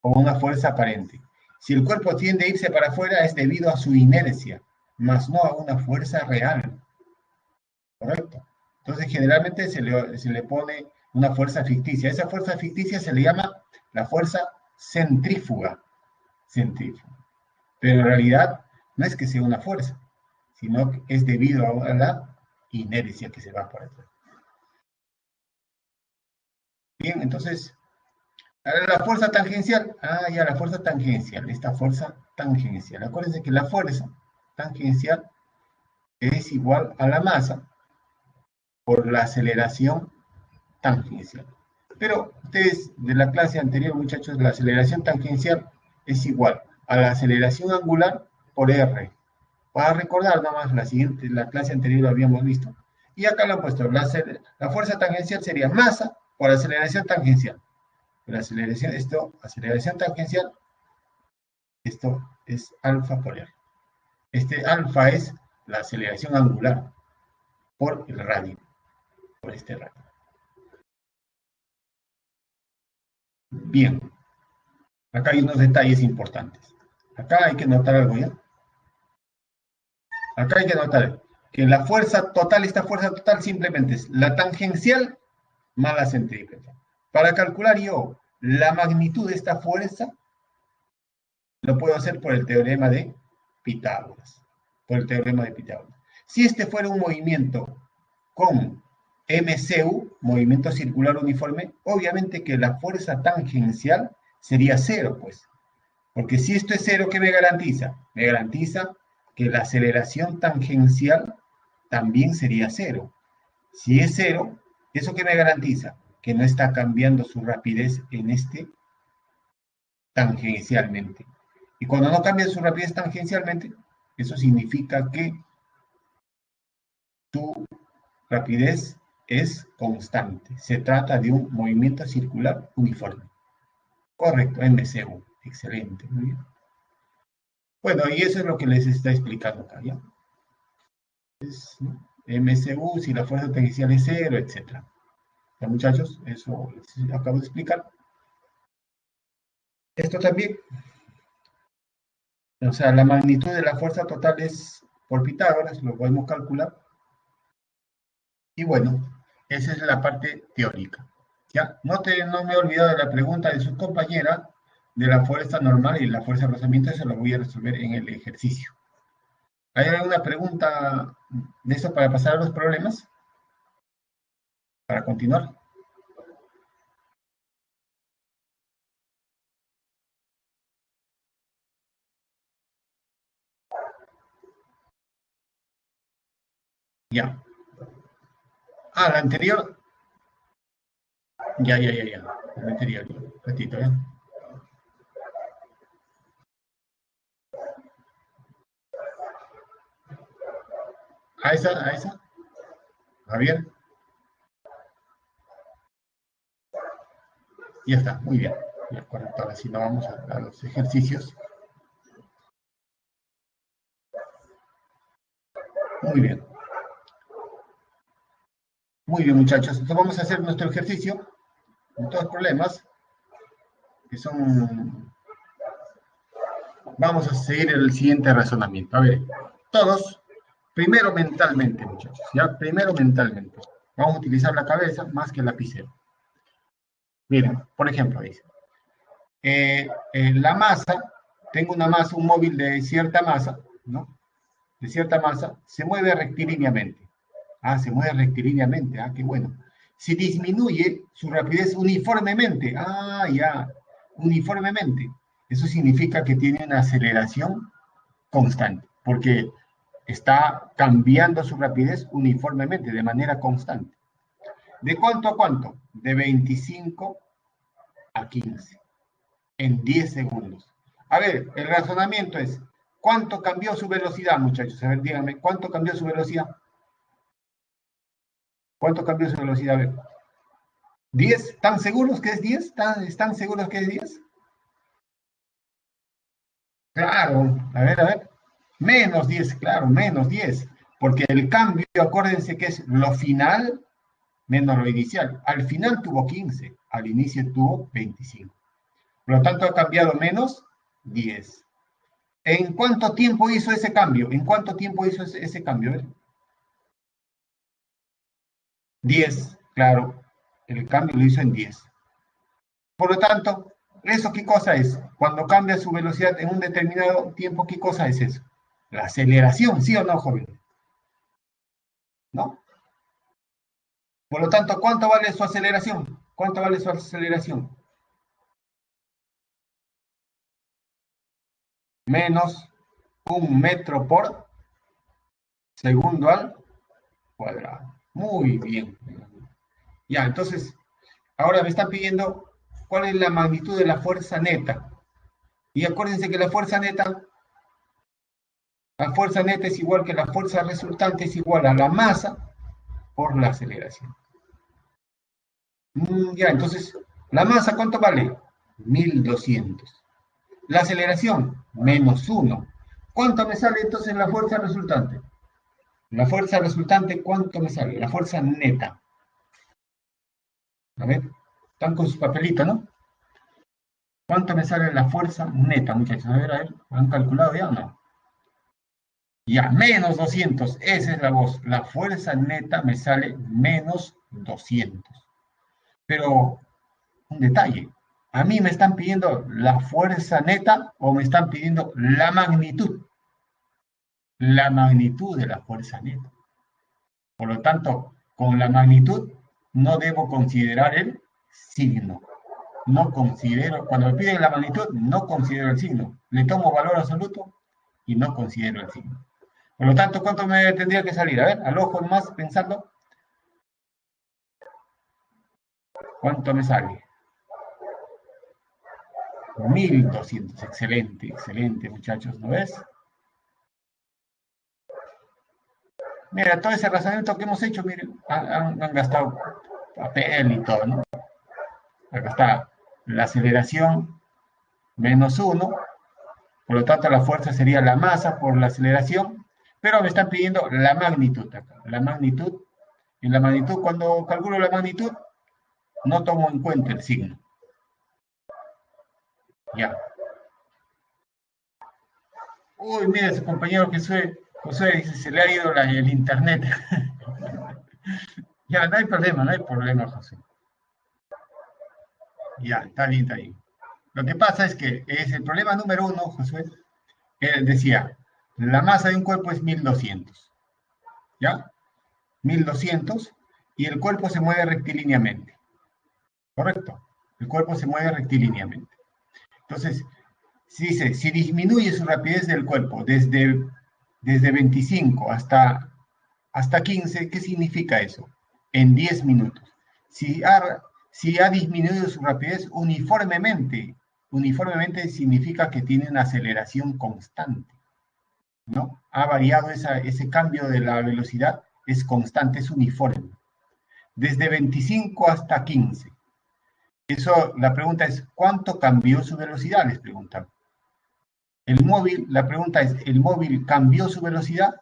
S1: o una fuerza aparente. Si el cuerpo tiende a irse para afuera es debido a su inercia, más no a una fuerza real, ¿correcto? Entonces generalmente se le pone una fuerza ficticia. Esa fuerza ficticia se le llama la fuerza centrífuga, centrífuga. Pero en realidad no es que sea una fuerza, sino que es debido a la inercia que se va por atrás. Bien, entonces, la fuerza tangencial, ya la fuerza tangencial, esta fuerza tangencial. Acuérdense que la fuerza tangencial es igual a la masa por la aceleración tangencial. Pero ustedes de la clase anterior, muchachos, la aceleración tangencial es igual a la aceleración angular por R. Para recordar nada más, la clase anterior lo habíamos visto. Y acá lo han puesto, la fuerza tangencial sería masa por aceleración tangencial. La aceleración tangencial, esto es alfa por R. Alfa es la aceleración angular. por el radio, por este radio. Bien, acá hay unos detalles importantes. Acá hay que notar algo, ¿ya? Acá hay que notar que la fuerza total, esta fuerza total simplemente es la tangencial más la centrípeta. Para calcular yo la magnitud de esta fuerza, lo puedo hacer por el teorema de Pitágoras. Por el teorema de Pitágoras. Si este fuera un movimiento con MCU, movimiento circular uniforme, obviamente que la fuerza tangencial sería cero, pues. Porque si esto es cero, ¿qué me garantiza? Me garantiza que la aceleración tangencial también sería cero. Si es cero, ¿eso qué me garantiza? Que no está cambiando su rapidez en este tangencialmente. Y cuando no cambia su rapidez tangencialmente, eso significa que tu rapidez es constante. Se trata de un movimiento circular uniforme. Correcto, MCU. Excelente, muy bien. Bueno, y eso es lo que les está explicando acá, ¿ya? Es, ¿no? MCU, si la fuerza tangencial es cero, etc. ¿Ya, muchachos? Eso les acabo de explicar. Esto también, o sea, la magnitud de la fuerza total es por Pitágoras, lo podemos calcular. Y bueno, esa es la parte teórica. ¿Ya? No me he olvidado de la pregunta de su compañera de la fuerza normal y la fuerza de rozamiento, eso lo voy a resolver en el ejercicio. ¿Hay alguna pregunta de eso para pasar a los problemas? Para continuar. Ya. Ah, la anterior. Ya. La anterior. Ratito, ¿ya? A esa. Javier. Ya está, muy bien. Ya, correcto. Ahora sí, no vamos a los ejercicios. Muy bien. Muy bien, muchachos. Entonces vamos a hacer nuestro ejercicio. Todos problemas que son. Vamos a seguir el siguiente razonamiento. A ver, todos, primero mentalmente, muchachos. Ya, primero mentalmente. Vamos a utilizar la cabeza más que el lapicero. Miren, por ejemplo, dice. La masa, tengo una masa, un móvil de cierta masa, ¿no? De cierta masa, se mueve rectilíneamente. Ah, se mueve rectilíneamente, ah, qué bueno. Si disminuye su rapidez uniformemente, ah, ya, uniformemente, eso significa que tiene una aceleración constante, porque está cambiando su rapidez uniformemente, de manera constante. ¿De cuánto a cuánto? De 25 a 15 en 10 segundos. A ver, el razonamiento es, ¿cuánto cambió su velocidad, muchachos? A ver, díganme, ¿cuánto cambió su velocidad? ¿Cuánto cambió su velocidad? A ver. ¿10? ¿Están seguros que es 10? ¿Están seguros que es 10? Claro, a ver. Menos 10, claro, menos 10. Porque el cambio, acuérdense que es lo final menos lo inicial. Al final tuvo 15, al inicio tuvo 25. Por lo tanto, ha cambiado menos 10. ¿En cuánto tiempo hizo ese cambio? ¿En cuánto tiempo hizo ese cambio? 10, claro. El cambio lo hizo en 10. Por lo tanto, ¿eso qué cosa es? Cuando cambia su velocidad en un determinado tiempo, ¿qué cosa es eso? La aceleración, ¿sí o no, joven? ¿No? Por lo tanto, ¿cuánto vale su aceleración? ¿Cuánto vale su aceleración? Menos 1 metro por segundo al cuadrado. Muy bien. Ya, entonces, ahora me están pidiendo cuál es la magnitud de la fuerza neta. Y acuérdense que la fuerza neta es igual que la fuerza resultante, es igual a la masa por la aceleración. Ya, entonces, ¿la masa cuánto vale? 1200. La aceleración, -1. ¿Cuánto me sale entonces la fuerza resultante? La fuerza resultante, ¿cuánto me sale? La fuerza neta. A ver, están con su papelito, ¿no? ¿Cuánto me sale la fuerza neta, muchachos? A ver, ¿han calculado ya o no? Ya, menos 200, esa es la voz. La fuerza neta me sale menos 200. Pero, un detalle, ¿a mí me están pidiendo la fuerza neta o me están pidiendo la magnitud? La magnitud de la fuerza neta. Por lo tanto, con la magnitud no debo considerar el signo. No considero, cuando me piden la magnitud, no considero el signo. Le tomo valor absoluto y no considero el signo. Por lo tanto, ¿cuánto me tendría que salir? A ver, al ojo más pensando, ¿cuánto me sale? 1200. Excelente, excelente, muchachos, ¿no ves? Mira, todo ese razonamiento que hemos hecho, miren, han gastado papel y todo, ¿no? Acá está la aceleración menos 1, por lo tanto la fuerza sería la masa por la aceleración, pero me están pidiendo la magnitud acá, la magnitud. En la magnitud, cuando calculo la magnitud, no tomo en cuenta el signo. Ya. Uy, mire, su compañero Josué dice, se le ha ido el internet. Ya, no hay problema, no hay problema, José. Ya, está bien, está bien. Lo que pasa es que es el problema número uno, Josué, decía, la masa de un cuerpo es 1200, ¿ya? 1200 y el cuerpo se mueve rectilíneamente, ¿correcto? El cuerpo se mueve rectilíneamente. Entonces, si dice, si disminuye su rapidez del cuerpo desde 25 hasta 15, ¿qué significa eso? En 10 minutos. Si ha disminuido su rapidez uniformemente significa que tiene una aceleración constante, ¿no? Ha variado ese cambio de la velocidad, es constante, es uniforme. Desde 25 hasta 15. Eso, la pregunta es, ¿cuánto cambió su velocidad? Les preguntan. El móvil, la pregunta es, ¿el móvil cambió su velocidad?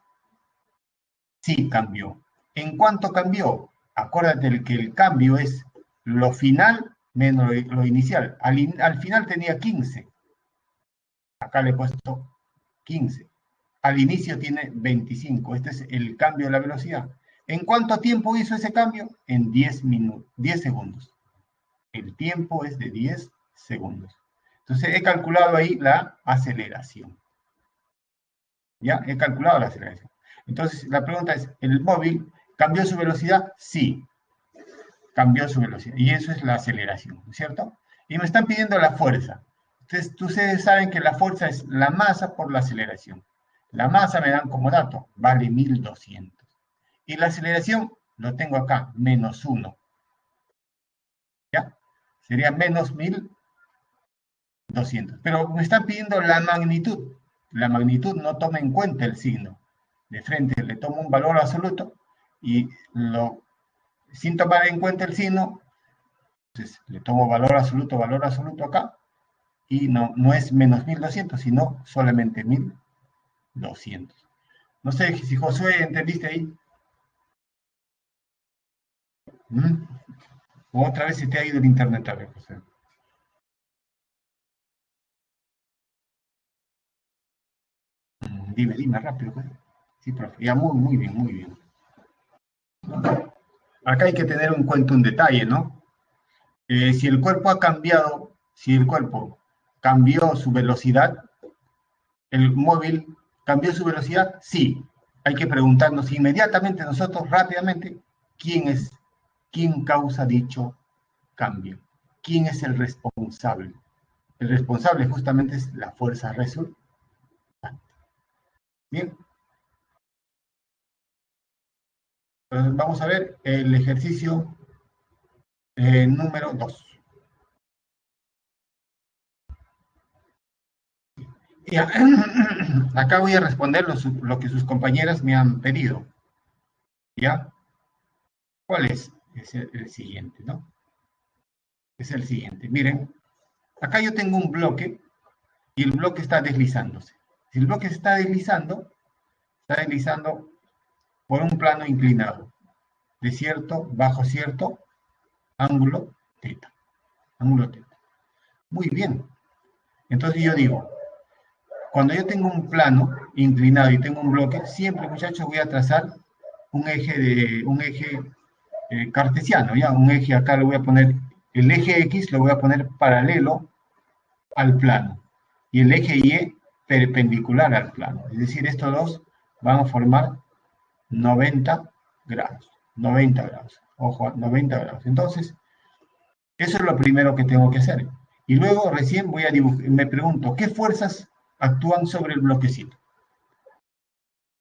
S1: Sí, cambió. ¿En cuánto cambió? Acuérdate que el cambio es lo final menos lo inicial. Al final tenía 15. Acá le he puesto 15. Al inicio tiene 25. Este es el cambio de la velocidad. ¿En cuánto tiempo hizo ese cambio? En 10 minutos, 10 segundos. El tiempo es de 10 segundos. Entonces he calculado ahí la aceleración. ¿Ya? He calculado la aceleración. Entonces la pregunta es, ¿el móvil cambió su velocidad? Sí, cambió su velocidad. Y eso es la aceleración, ¿cierto? Y me están pidiendo la fuerza. Entonces, ustedes saben que la fuerza es la masa por la aceleración. La masa me dan como dato, vale 1200. Y la aceleración lo tengo acá, menos 1. ¿Ya? Sería menos 1200. Pero me están pidiendo la magnitud. La magnitud no toma en cuenta el signo. De frente le tomo un valor absoluto y sin tomar en cuenta el signo, entonces le tomo valor absoluto acá y no es menos 1200, sino solamente 1200. No sé si Josué entendiste ahí. ¿Mm? O otra vez se te ha ido el internet, a ver, José. Dime rápido, pues. Sí, profe. Ya, muy bien, muy bien. Acá hay que tener en cuenta un detalle, ¿no? Si el cuerpo ha cambiado, si el cuerpo cambió su velocidad, el móvil cambió su velocidad, sí. Hay que preguntarnos inmediatamente nosotros, rápidamente, quién causa dicho cambio, quién es el responsable. El responsable justamente es la fuerza resultante. Bien, entonces vamos a ver el ejercicio número 2. Ya, acá voy a responder lo que sus compañeras me han pedido. ¿Ya? ¿Cuál es? Es el siguiente, ¿no? Es el siguiente. Miren, acá yo tengo un bloque y el bloque está deslizándose. Si el bloque se está deslizando por un plano inclinado de bajo cierto ángulo θ. Ángulo θ. Muy bien. Entonces yo digo, cuando yo tengo un plano inclinado y tengo un bloque, siempre, muchachos, voy a trazar un eje cartesiano, ¿ya? Un eje acá lo voy a poner, el eje X lo voy a poner paralelo al plano y el eje Y perpendicular al plano. Es decir, estos dos van a formar 90 grados. 90 grados. Ojo, 90 grados. Entonces, eso es lo primero que tengo que hacer. Y luego recién voy a dibujar, me pregunto, ¿qué fuerzas actúan sobre el bloquecito?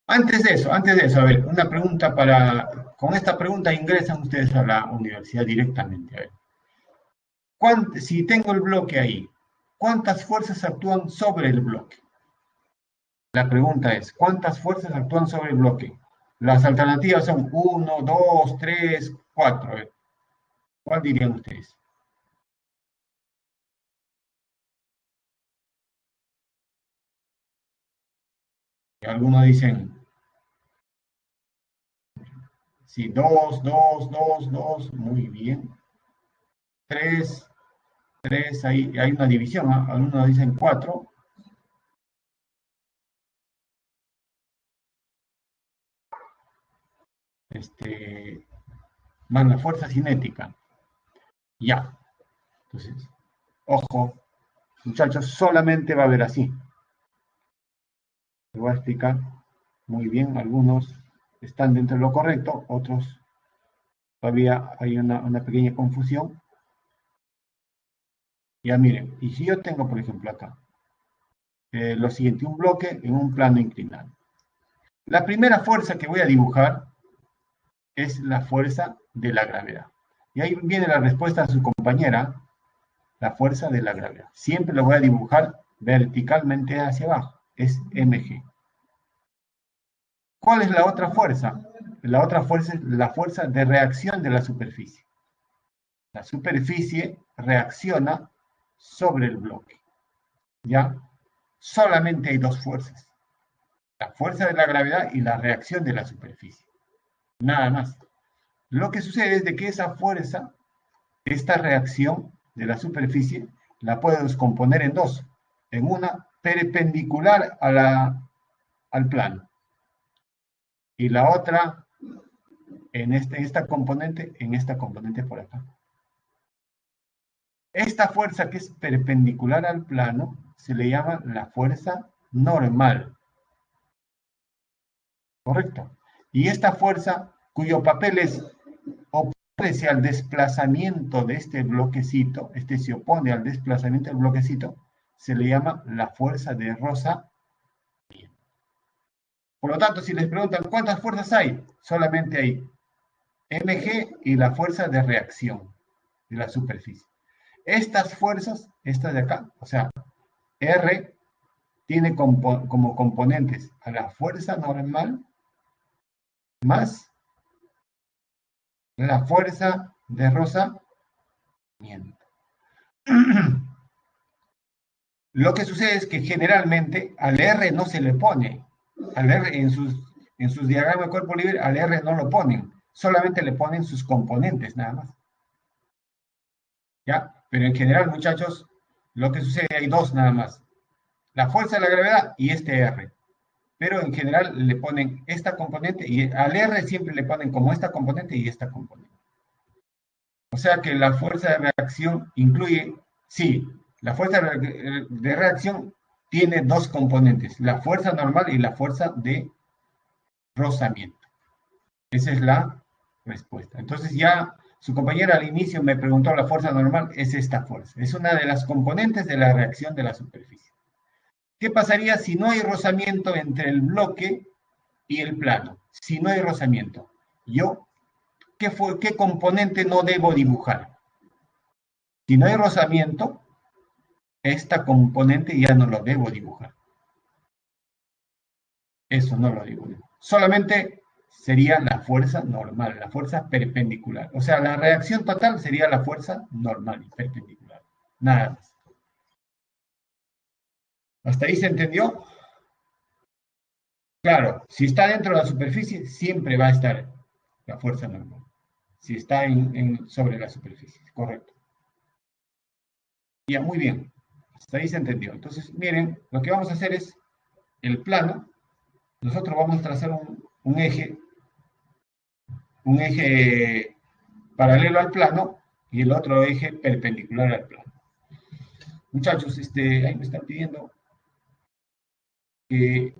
S1: Antes de eso, a ver, una pregunta con esta pregunta ingresan ustedes a la universidad directamente. A ver. Si tengo el bloque ahí, ¿cuántas fuerzas actúan sobre el bloque? La pregunta es, ¿cuántas fuerzas actúan sobre el bloque? Las alternativas son 1, 2, 3, 4. A ver, ¿cuál dirían ustedes? Algunos dicen, sí, 2, 2, 2, 2, muy bien. 3, 3, hay una división, ¿eh? Algunos dicen 4. Más la fuerza cinética. Ya. Entonces, ojo, muchachos, solamente va a haber así. Te voy a explicar muy bien. Algunos están dentro de lo correcto, otros todavía hay una pequeña confusión. Ya miren, y si yo tengo, por ejemplo, acá, lo siguiente, un bloque en un plano inclinado. La primera fuerza que voy a dibujar es la fuerza de la gravedad. Y ahí viene la respuesta a su compañera, la fuerza de la gravedad. Siempre lo voy a dibujar verticalmente hacia abajo, es mg. ¿Cuál es la otra fuerza? La otra fuerza es la fuerza de reacción de la superficie. La superficie reacciona sobre el bloque. ¿Ya? Solamente hay dos fuerzas. La fuerza de la gravedad y la reacción de la superficie. Nada más. Lo que sucede es de que esa fuerza, esta reacción de la superficie, la puedo descomponer en dos. En una perpendicular al plano. Y la otra en esta componente por acá. Esta fuerza que es perpendicular al plano se le llama la fuerza normal. ¿Correcto? Y esta fuerza, cuyo papel es oponerse al desplazamiento de este bloquecito, se opone al desplazamiento del bloquecito, se le llama la fuerza de rozamiento. Por lo tanto, si les preguntan cuántas fuerzas hay, solamente hay mg y la fuerza de reacción de la superficie. Estas fuerzas, estas de acá, o sea, R tiene como componentes a la fuerza normal más la fuerza de rozamiento. Lo que sucede es que generalmente al R no se le pone, al R en sus diagramas de cuerpo libre, al R no lo ponen, solamente le ponen sus componentes nada más. ¿Ya? Pero en general, muchachos, lo que sucede hay dos nada más. La fuerza de la gravedad y este R. Pero en general le ponen esta componente y al R siempre le ponen como esta componente y esta componente. O sea que la fuerza de reacción incluye, sí, la fuerza de reacción tiene dos componentes, la fuerza normal y la fuerza de rozamiento. Esa es la respuesta. Entonces ya su compañera al inicio me preguntó la fuerza normal, es esta fuerza. Es una de las componentes de la reacción de la superficie. ¿Qué pasaría si no hay rozamiento entre el bloque y el plano? Si no hay rozamiento, ¿qué componente no debo dibujar? Si no hay rozamiento, esta componente ya no lo debo dibujar. Eso no lo dibujo. Solamente sería la fuerza normal, la fuerza perpendicular. O sea, la reacción total sería la fuerza normal y perpendicular. Nada más. ¿Hasta ahí se entendió? Claro, si está dentro de la superficie, siempre va a estar la fuerza normal. Si está sobre la superficie, correcto. Ya, muy bien. Hasta ahí se entendió. Entonces, miren, lo que vamos a hacer es el plano. Nosotros vamos a trazar un eje paralelo al plano y el otro eje perpendicular al plano. Muchachos, ahí me están pidiendo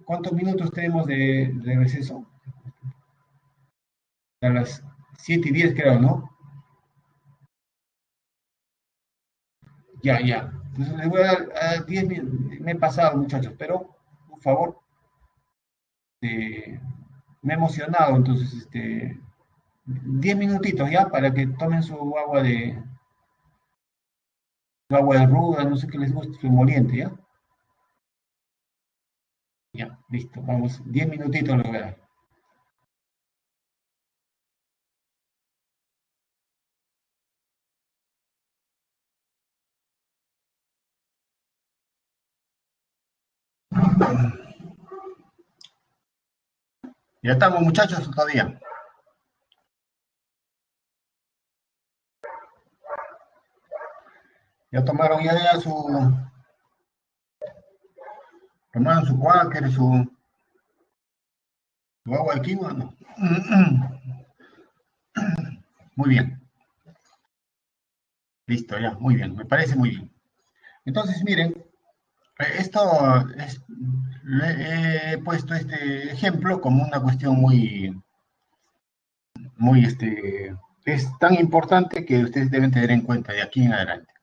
S1: ¿cuántos minutos tenemos de receso? A las 7:10 creo, ¿no? Ya, ya. Entonces les voy a dar 10 minutos. Me he pasado, muchachos, pero por favor, me he emocionado, entonces, 10 minutitos ya para que tomen su agua de ruda, no sé qué les guste, su emoliente, ¿ya? Ya, listo, vamos, 10 minutitos les voy a dar. Ya estamos, muchachos, todavía. Ya tomaron tomaron su cuáquer, su agua de quinoa, ¿no? Muy bien, listo, ya, muy bien, me parece muy bien. Entonces, miren, esto le he puesto este ejemplo como una cuestión muy, es tan importante que ustedes deben tener en cuenta de aquí en adelante.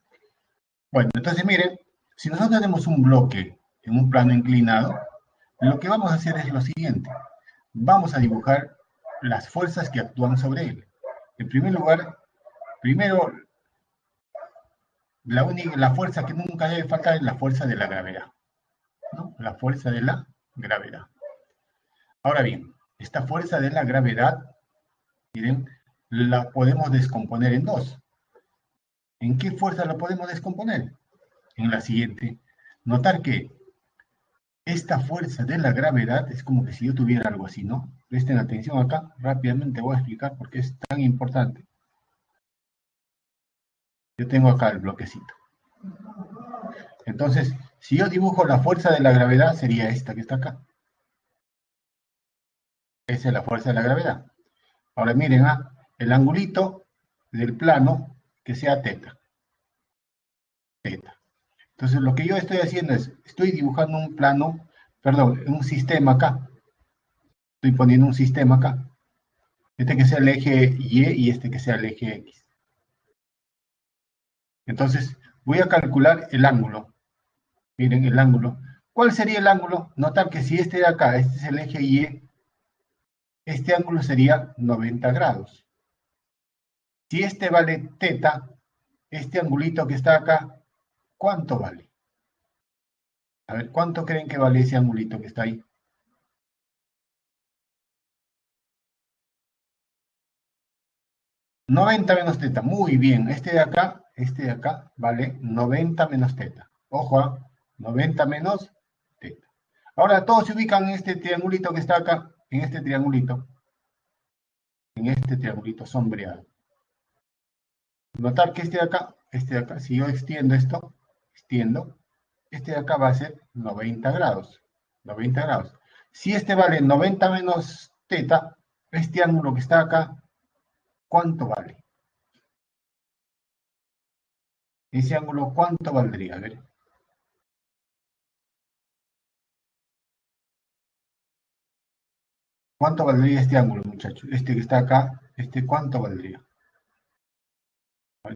S1: Bueno, entonces miren, si nosotros tenemos un bloque en un plano inclinado, lo que vamos a hacer es lo siguiente. Vamos a dibujar las fuerzas que actúan sobre él. En primer lugar, primero, la fuerza que nunca debe faltar es la fuerza de la gravedad, ¿no? La fuerza de la gravedad. Ahora bien, esta fuerza de la gravedad, miren, la podemos descomponer en dos. ¿En qué fuerza la podemos descomponer? En la siguiente. Notar que esta fuerza de la gravedad es como que si yo tuviera algo así, ¿no? Presten atención acá, rápidamente voy a explicar por qué es tan importante. Yo tengo acá el bloquecito. Entonces, si yo dibujo la fuerza de la gravedad, sería esta que está acá. Esa es la fuerza de la gravedad. Ahora miren, el angulito del plano que sea teta. Teta. Entonces, lo que yo estoy haciendo es, estoy dibujando un plano, perdón, un sistema acá. Estoy poniendo un sistema acá. Este que sea el eje Y y este que sea el eje X. Entonces, voy a calcular el ángulo. Miren el ángulo. ¿Cuál sería el ángulo? Notar que si este de acá, este es el eje Y, este ángulo sería 90 grados. Si este vale teta, este angulito que está acá, ¿cuánto vale? A ver, ¿cuánto creen que vale ese angulito que está ahí? 90 menos teta, muy bien. Este de acá vale 90 menos teta. Ojo, 90 menos teta. Ahora todos se ubican en este triangulito que está acá, en este triangulito sombreado. Notar que este de acá, si yo extiendo esto, este de acá va a ser 90 grados. 90 grados. Si este vale 90 menos teta, este ángulo que está acá, ¿cuánto vale? Ese ángulo, ¿cuánto valdría? A ver. ¿Cuánto valdría este ángulo, muchachos? Este que está acá, ¿cuánto valdría?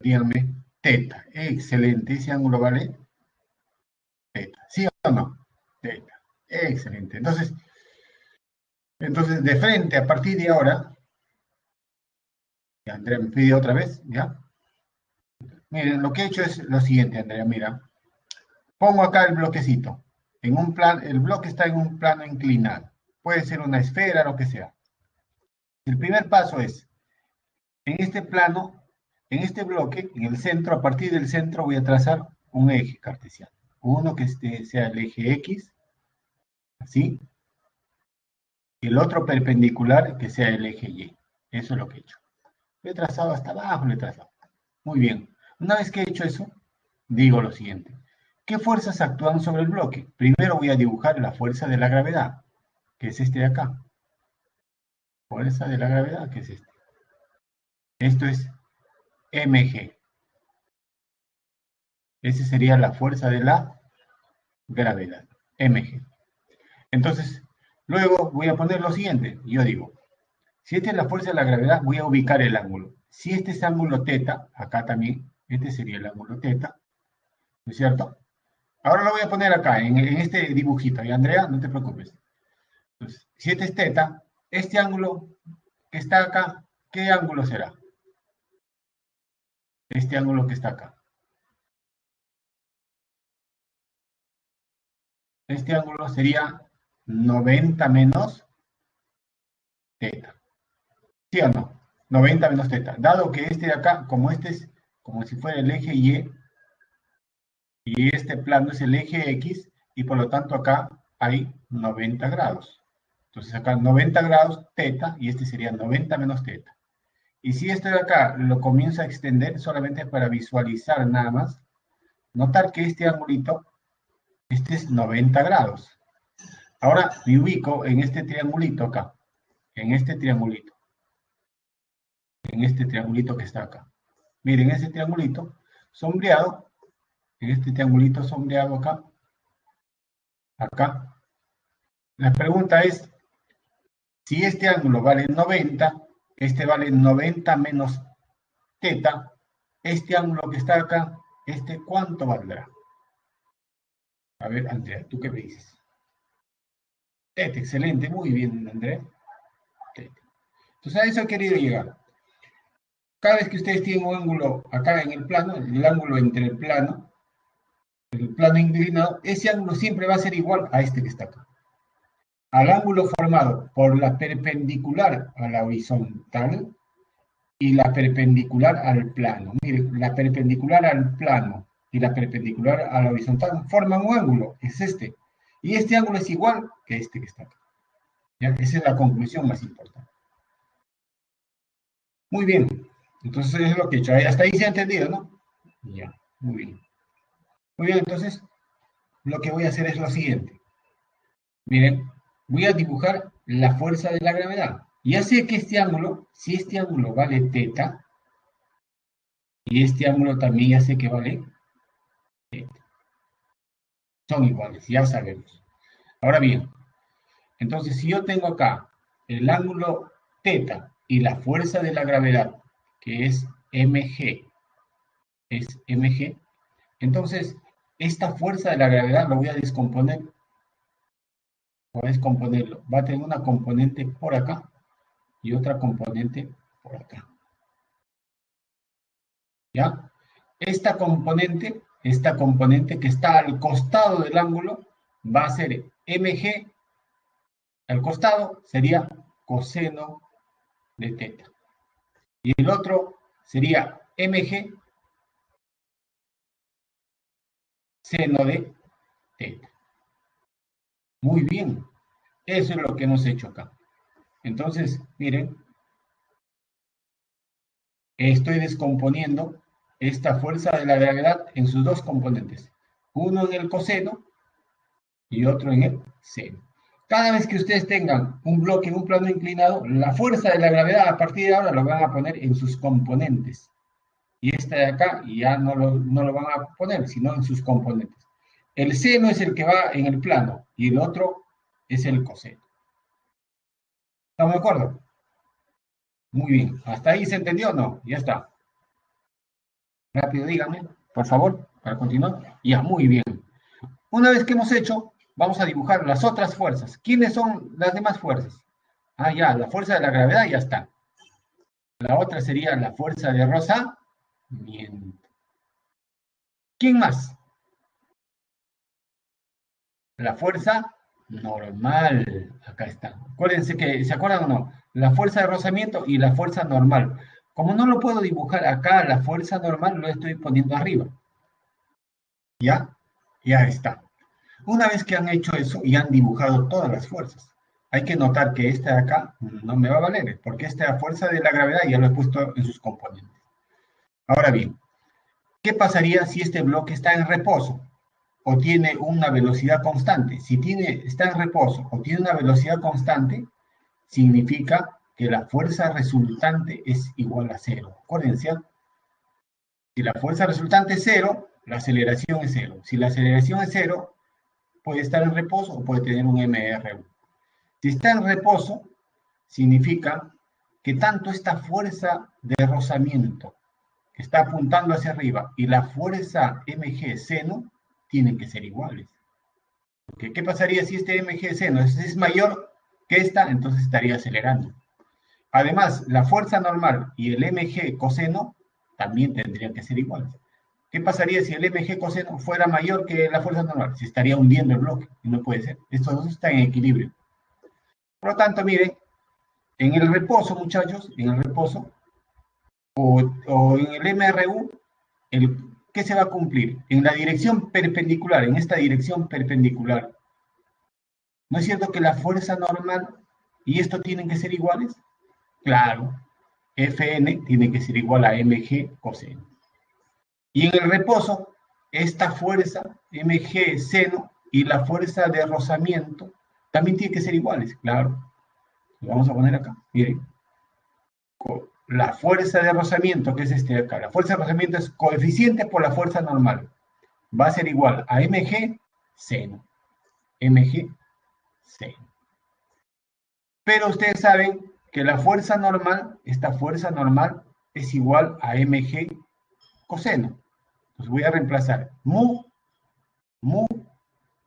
S1: Díganme, teta. Excelente. Ese ángulo vale teta. ¿Sí o no? Teta. Excelente. Entonces, de frente, a partir de ahora, Andrea me pide otra vez, ¿ya? Miren, lo que he hecho es lo siguiente, Andrea, mira. Pongo acá el bloquecito. El bloque está en un plano inclinado. Puede ser una esfera, lo que sea. El primer paso es, en este plano, en este bloque, en el centro, a partir del centro voy a trazar un eje cartesiano. Uno que sea el eje X, así. y el otro perpendicular que sea el eje Y. Eso es lo que he hecho. Lo he trazado hasta abajo, lo he trazado. Muy bien. Una vez que he hecho eso, digo lo siguiente. ¿Qué fuerzas actúan sobre el bloque? Primero voy a dibujar la fuerza de la gravedad, que es este de acá. Fuerza de la gravedad, que es este. Esto es mg. Esa sería la fuerza de la gravedad, mg. Entonces, luego voy a poner lo siguiente. Yo digo, si esta es la fuerza de la gravedad, voy a ubicar el ángulo. Si este es ángulo teta, acá también, este sería el ángulo teta, ¿no es cierto? Ahora lo voy a poner acá, en este dibujito. Y Andrea, no te preocupes. Entonces, si este es teta, este ángulo que está acá, ¿qué ángulo será? Este ángulo que está acá. Este ángulo sería 90 menos teta. ¿Sí o no? 90 menos teta. Dado que este de acá, como este es como si fuera el eje y este plano es el eje X, y por lo tanto acá hay 90 grados. Entonces acá 90 grados teta, y este sería 90 menos teta. Y si esto de acá lo comienzo a extender solamente para visualizar nada más, notar que este angulito, este es 90 grados. Ahora me ubico en este triangulito acá, en este triangulito que está acá. Miren, ese triangulito sombreado, en este triangulito sombreado acá, acá. La pregunta es, si este ángulo vale 90, este vale 90 menos teta, este ángulo que está acá, este, ¿cuánto valdrá? A ver, Andrea, ¿tú qué me dices? Teta, excelente, muy bien, Andrea. Teta. Entonces a eso he querido llegar. Cada vez que ustedes tienen un ángulo acá en el ángulo entre el plano inclinado, ese ángulo siempre va a ser igual a este que está acá. Al ángulo formado por la perpendicular a la horizontal y la perpendicular al plano. Miren, la perpendicular al plano y la perpendicular a la horizontal forman un ángulo, es este. Y este ángulo es igual que este que está acá. ¿Ya? Esa es la conclusión más importante. Muy bien. Entonces es lo que he hecho. Hasta ahí se ha entendido, ¿no? Ya, muy bien. Muy bien, entonces lo que voy a hacer es lo siguiente. Miren, voy a dibujar la fuerza de la gravedad. Ya sé que este ángulo, si este ángulo vale teta, y este ángulo también ya sé que vale teta. Son iguales, ya sabemos. Ahora bien, entonces si yo tengo acá el ángulo teta y la fuerza de la gravedad, que es mg, entonces esta fuerza de la gravedad lo voy a descomponer, descomponerlo. Va a tener una componente por acá y otra componente por acá. ¿Ya? Esta componente que está al costado del ángulo va a ser mg, al costado sería coseno de teta. Y el otro sería mg seno de teta. Muy bien, eso es lo que hemos hecho acá. Entonces, miren, estoy descomponiendo esta fuerza de la gravedad en sus dos componentes. Uno en el coseno y otro en el seno. Cada vez que ustedes tengan un bloque en un plano inclinado, la fuerza de la gravedad a partir de ahora lo van a poner en sus componentes. Y esta de acá ya no lo van a poner, sino en sus componentes. El seno es el que va en el plano y el otro es el coseno. ¿Estamos de acuerdo? Muy bien. ¿Hasta ahí se entendió o no? Ya está. Rápido, díganme, por favor, para continuar. Ya, muy bien. Una vez que hemos hecho, vamos a dibujar las otras fuerzas. ¿Quiénes son las demás fuerzas? Ah, ya, la fuerza de la gravedad ya está. La otra sería la fuerza de rozamiento. ¿Quién más? La fuerza normal. Acá está. Acuérdense que, ¿se acuerdan o no? La fuerza de rozamiento y la fuerza normal. Como no lo puedo dibujar acá, la fuerza normal lo estoy poniendo arriba. ¿Ya? Ya está. Una vez que han hecho eso y han dibujado todas las fuerzas, hay que notar que esta de acá no me va a valer, porque esta fuerza de la gravedad ya lo he puesto en sus componentes. Ahora bien, ¿qué pasaría si este bloque está en reposo o tiene una velocidad constante? Si está en reposo o tiene una velocidad constante, significa que la fuerza resultante es igual a cero. Acuérdense, si la fuerza resultante es cero, la aceleración es cero. Si la aceleración es cero, puede estar en reposo o puede tener un MR1. Si está en reposo, significa que tanto esta fuerza de rozamiento que está apuntando hacia arriba y la fuerza mg seno tienen que ser iguales. Porque, ¿qué pasaría si este mg seno es mayor que esta? Entonces estaría acelerando. Además, la fuerza normal y el mg coseno también tendrían que ser iguales. ¿Qué pasaría si el mg coseno fuera mayor que la fuerza normal? Se estaría hundiendo el bloque y no puede ser. Estos dos están en equilibrio. Por lo tanto, miren, en el reposo, muchachos, en el reposo, o en el MRU, ¿qué se va a cumplir? En la dirección perpendicular, en esta dirección perpendicular. ¿No es cierto que la fuerza normal y esto tienen que ser iguales? Claro, Fn tiene que ser igual a mg coseno. Y en el reposo, esta fuerza mg seno y la fuerza de rozamiento también tienen que ser iguales, claro. Lo vamos a poner acá, miren. La fuerza de rozamiento, que es este de acá, la fuerza de rozamiento es coeficiente por la fuerza normal. Va a ser igual a mg seno. Mg seno. Pero ustedes saben que la fuerza normal, esta fuerza normal, es igual a mg coseno. Entonces voy a reemplazar mu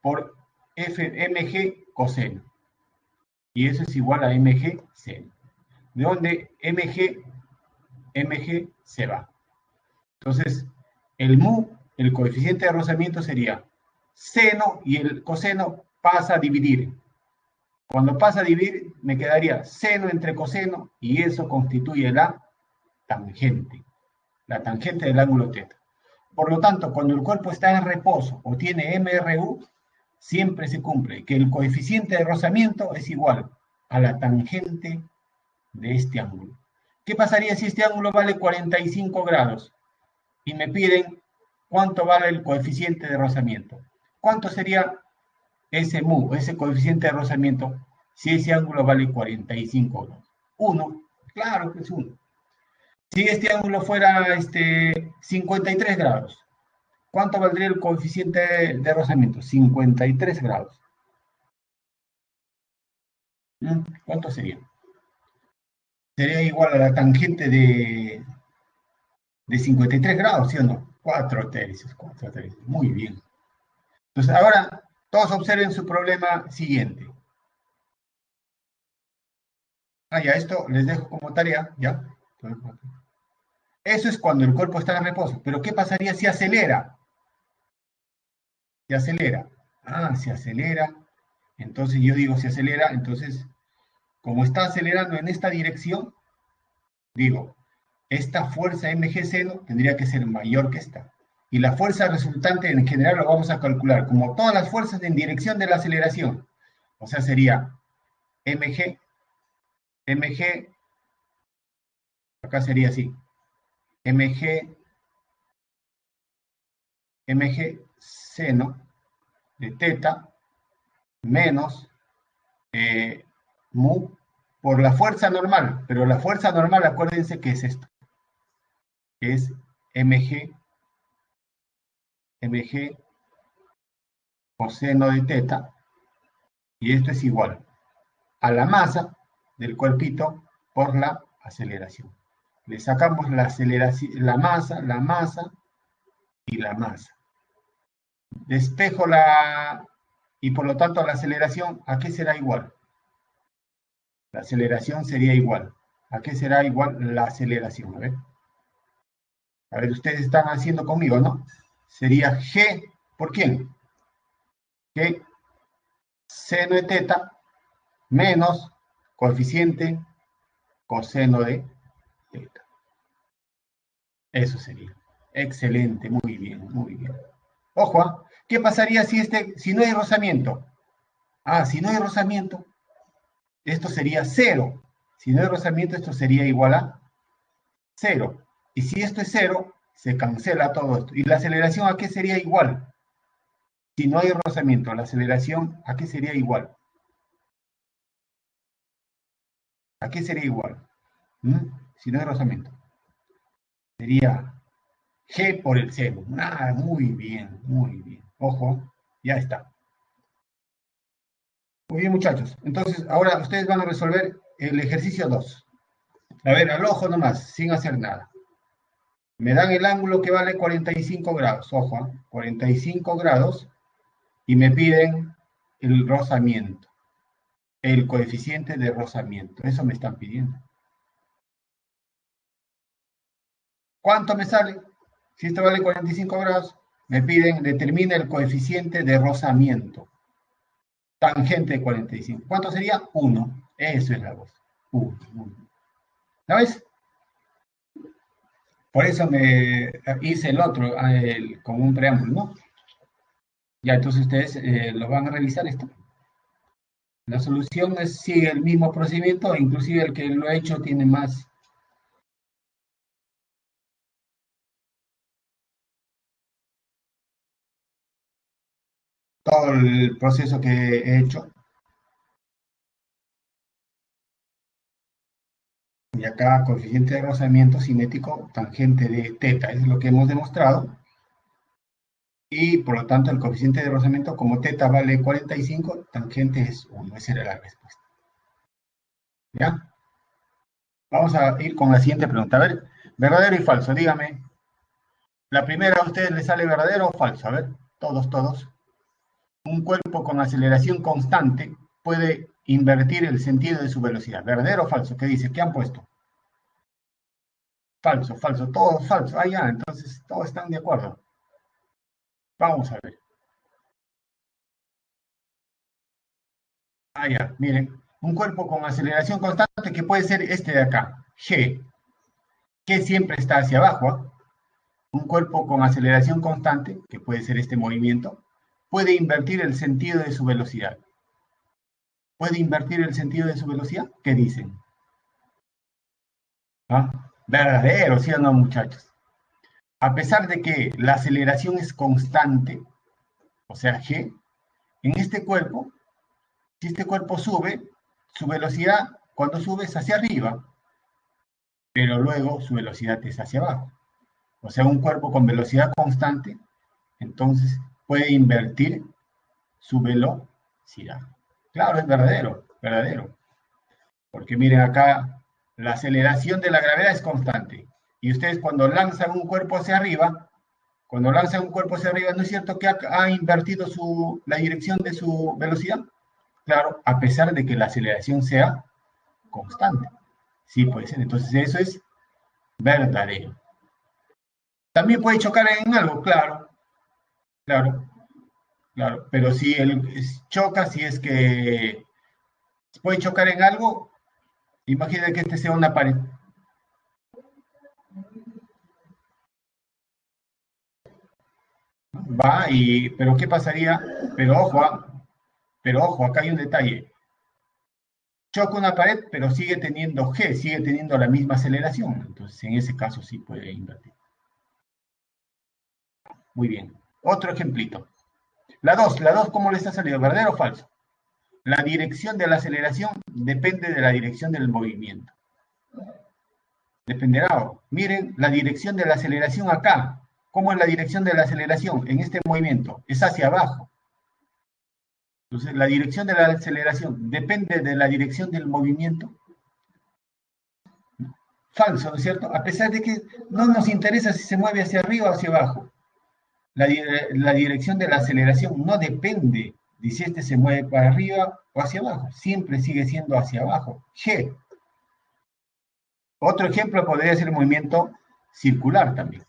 S1: por mg coseno. Y eso es igual a mg seno. De donde mg se va. Entonces, el mu, el coeficiente de rozamiento sería seno y el coseno pasa a dividir. Cuando pasa a dividir, me quedaría seno entre coseno y eso constituye la tangente del ángulo θ. Por lo tanto, cuando el cuerpo está en reposo o tiene MRU, siempre se cumple que el coeficiente de rozamiento es igual a la tangente de este ángulo. ¿Qué pasaría si este ángulo vale 45 grados? Y me piden cuánto vale el coeficiente de rozamiento. ¿Cuánto sería ese mu, ese coeficiente de rozamiento, si ese ángulo vale 45 grados? 1, claro que es 1. Si este ángulo fuera 53 grados, ¿cuánto valdría el coeficiente de rozamiento? 53 grados. ¿Cuánto sería? Sería igual a la tangente de 53 grados, ¿sí o no? 4 tercios, 4 tercios. Muy bien. Entonces, ahora todos observen su problema siguiente. Ya, esto les dejo como tarea, ¿ya? Eso es cuando el cuerpo está en reposo. Pero ¿qué pasaría si acelera? Si acelera. Si acelera. Entonces yo digo, si acelera, entonces, como está acelerando en esta dirección, digo, esta fuerza mg seno tendría que ser mayor que esta. Y la fuerza resultante en general lo vamos a calcular como todas las fuerzas en dirección de la aceleración. O sea, sería mg, acá sería así, mg seno de θ menos mu por la fuerza normal. Pero la fuerza normal, acuérdense que es esto. Es mg coseno de θ. Y esto es igual a la masa del cuerpito por la aceleración. Le sacamos la aceleración, la masa y la masa. Despejo y por lo tanto la aceleración, ¿a qué será igual? La aceleración sería igual. ¿A qué será igual la aceleración? A ver, ustedes están haciendo conmigo, ¿no? Sería G, ¿por quién? G seno de θ menos coeficiente coseno de θ. Eso sería. Excelente, muy bien, muy bien. Ojo, ¿qué pasaría si no hay rozamiento? Si no hay rozamiento, esto sería 0. Si no hay rozamiento, esto sería igual a 0. Y si esto es 0, se cancela todo esto. ¿Y la aceleración a qué sería igual? Si no hay rozamiento, la aceleración ¿a qué sería igual? ¿A qué sería igual? Si no hay rozamiento. Sería G por el 0. Ah, muy bien, muy bien. Ojo, ya está. Muy bien, muchachos. Entonces, ahora ustedes van a resolver el ejercicio 2. A ver, al ojo nomás, sin hacer nada. Me dan el ángulo que vale 45 grados. Ojo, 45 grados. Y me piden el rozamiento. El coeficiente de rozamiento. Eso me están pidiendo. ¿Cuánto me sale? Si esto vale 45 grados, me piden, determina el coeficiente de rozamiento. Tangente de 45. ¿Cuánto sería? 1. Eso es la voz. 1. ¿La ves? Por eso me hice el otro con un preámbulo, ¿no? Ya, entonces ustedes lo van a revisar esto. La solución sigue el mismo procedimiento, inclusive el que lo ha hecho tiene más. Todo el proceso que he hecho. Y acá coeficiente de rozamiento cinético, tangente de teta, es lo que hemos demostrado. Y por lo tanto el coeficiente de rozamiento como teta vale 45, tangente es 1, esa era la respuesta. ¿Ya? Vamos a ir con la siguiente pregunta. A ver, verdadero y falso, dígame. La primera a ustedes les sale verdadero o falso. A ver, todos. Un cuerpo con aceleración constante puede invertir el sentido de su velocidad. ¿Verdadero o falso? ¿Qué dice? ¿Qué han puesto? Falso, todo falso. Ah, ya, entonces todos están de acuerdo. Vamos a ver. Ah, ya, miren. Un cuerpo con aceleración constante que puede ser este de acá, G, que siempre está hacia abajo. Un cuerpo con aceleración constante, que puede ser este movimiento, puede invertir el sentido de su velocidad. ¿Puede invertir el sentido de su velocidad? ¿Qué dicen? ¿Ah? Verdadero, ¿sí o no, muchachos? A pesar de que la aceleración es constante, o sea, G, en este cuerpo, si este cuerpo sube, su velocidad cuando sube es hacia arriba, pero luego su velocidad es hacia abajo. O sea, un cuerpo con velocidad constante, entonces puede invertir su velocidad. Claro, es verdadero, verdadero. Porque miren acá, la aceleración de la gravedad es constante. Y ustedes cuando lanzan un cuerpo hacia arriba, ¿no es cierto que ha invertido la dirección de su velocidad? Claro, a pesar de que la aceleración sea constante. Sí, puede ser. Entonces eso es verdadero. También puede chocar en algo, claro, claro. Pero si él choca, si es que puede chocar en algo, imagina que este sea una pared. Pero ¿qué pasaría? Pero ojo, acá hay un detalle. Choca una pared, pero sigue teniendo G, sigue teniendo la misma aceleración. Entonces, en ese caso sí puede invertir. Muy bien. Otro ejemplito. La 2, ¿cómo le está saliendo? ¿Verdadero o falso? La dirección de la aceleración depende de la dirección del movimiento. Dependerá. Miren, la dirección de la aceleración acá. ¿Cómo es la dirección de la aceleración en este movimiento? Es hacia abajo. Entonces, la dirección de la aceleración depende de la dirección del movimiento. Falso, ¿no es cierto? A pesar de que no nos interesa si se mueve hacia arriba o hacia abajo. La dirección de la aceleración no depende de si este se mueve para arriba o hacia abajo. Siempre sigue siendo hacia abajo. G. Otro ejemplo podría ser el movimiento circular también,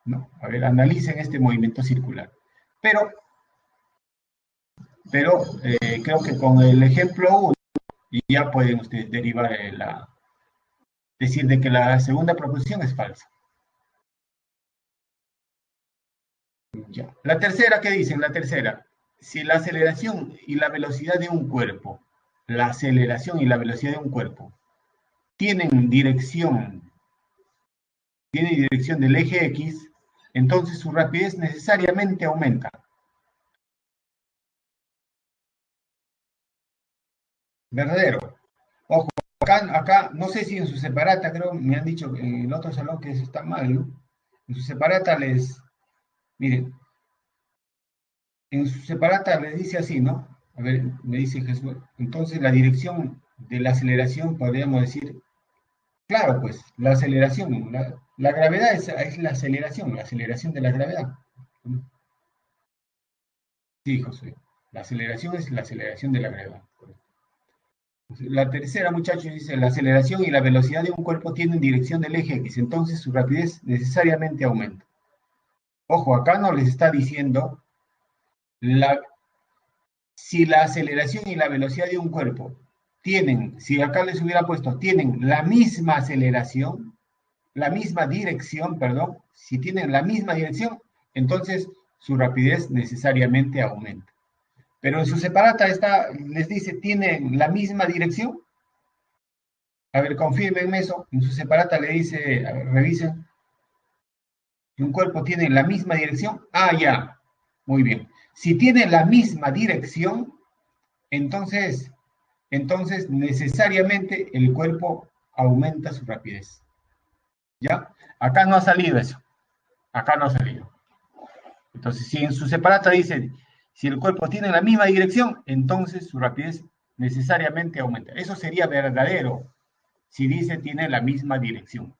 S1: ¿no? A ver, analicen este movimiento circular. Pero creo que con el ejemplo 1 ya pueden ustedes derivar decir de que la segunda proposición es falsa. Ya. La tercera, ¿qué dicen? La tercera, si la aceleración y la velocidad de un cuerpo la aceleración y la velocidad de un cuerpo tienen dirección del eje X, entonces su rapidez necesariamente aumenta. Verdadero. Ojo, acá no sé si en su separata, creo, me han dicho en el otro salón que eso está mal, ¿no? En su separata miren, en su separata les dice así, ¿no? A ver, me dice Jesús, entonces la dirección de la aceleración, podríamos decir, claro, pues, la aceleración, la gravedad es la aceleración de la gravedad. Sí, José, la aceleración es la aceleración de la gravedad. La tercera, muchachos, dice, la aceleración y la velocidad de un cuerpo tienen dirección del eje X, entonces su rapidez necesariamente aumenta. Ojo, acá no les está diciendo la, si la aceleración y la velocidad de un cuerpo tienen, si acá les hubiera puesto, tienen la misma aceleración, la misma dirección, perdón, si tienen la misma dirección, entonces su rapidez necesariamente aumenta. Pero en su separata les dice, ¿tienen la misma dirección? A ver, confírmenme eso. En su separata le dice, a ver, revisen, que un cuerpo tiene la misma dirección. Ah, ya. Muy bien. Si tiene la misma dirección, entonces, necesariamente el cuerpo aumenta su rapidez. ¿Ya? Acá no ha salido eso. Acá no ha salido. Entonces, si en su separata dice, si el cuerpo tiene la misma dirección, entonces su rapidez necesariamente aumenta. Eso sería verdadero si dice tiene la misma dirección.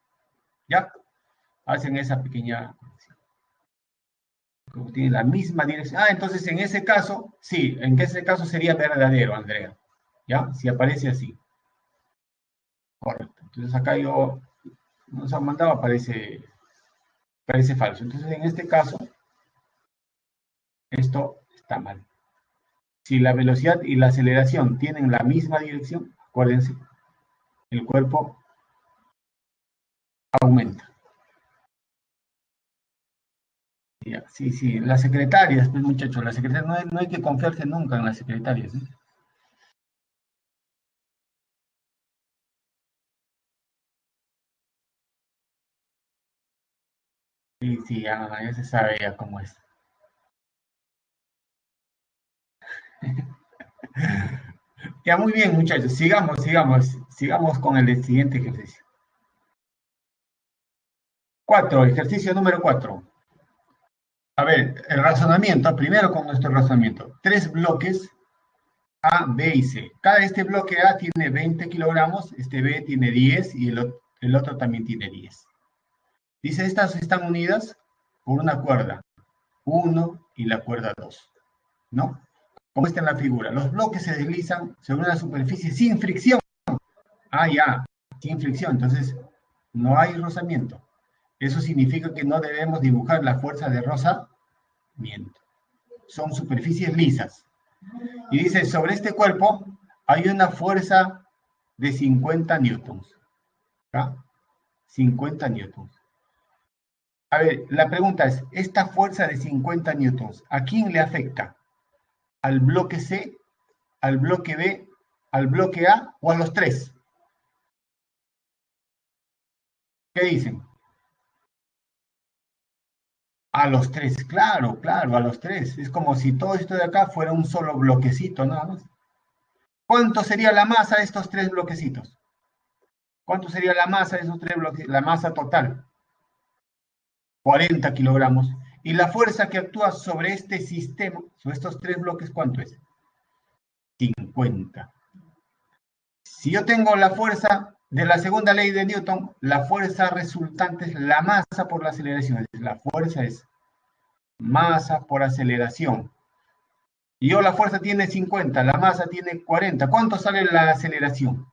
S1: ¿Ya? Hacen esa pequeña corrección. Como tiene la misma dirección. Ah, entonces en ese caso, sí, en ese caso sería verdadero, Andrea. ¿Ya? Si aparece así. Correcto. Entonces acá nos han mandado, parece falso. Entonces en este caso, esto está mal. Si la velocidad y la aceleración tienen la misma dirección, acuérdense, el cuerpo aumenta. Ya, sí, sí, las secretarias, pues muchachos, las secretarias no hay que confiarse nunca en las secretarias. ¿Eh? Sí, sí, ya se sabe ya cómo es. Ya, muy bien, muchachos, sigamos con el siguiente ejercicio. 4, ejercicio número 4. A ver, el razonamiento, primero con nuestro razonamiento. Tres bloques A, B y C. Cada este bloque A tiene 20 kilogramos, este B tiene 10 y el otro también tiene 10. Dice, estas están unidas por una cuerda, 1 y la cuerda 2, ¿no? Como está en la figura. Los bloques se deslizan sobre una superficie sin fricción. Ah, ya, sin fricción, entonces no hay rozamiento. Eso significa que no debemos dibujar la fuerza de rozamiento. Son superficies lisas. Y dice, sobre este cuerpo hay una fuerza de 50 newtons. ¿Ah? 50 newtons. A ver, la pregunta es, ¿esta fuerza de 50 newtons a quién le afecta? ¿Al bloque C, al bloque B, al bloque A o a los tres? ¿Qué dicen? A los tres, claro, claro, a los tres. Es como si todo esto de acá fuera un solo bloquecito, nada más. ¿Cuánto sería la masa de estos tres bloquecitos? ¿Cuánto sería la masa de esos tres bloques? La masa total, 40 kilogramos. Y la fuerza que actúa sobre este sistema, sobre estos tres bloques, ¿cuánto es? 50. Si yo tengo la fuerza de la segunda ley de Newton, la fuerza resultante es la masa por la aceleración. La fuerza es masa por aceleración. Y yo la fuerza tiene 50, la masa tiene 40. ¿Cuánto sale la aceleración?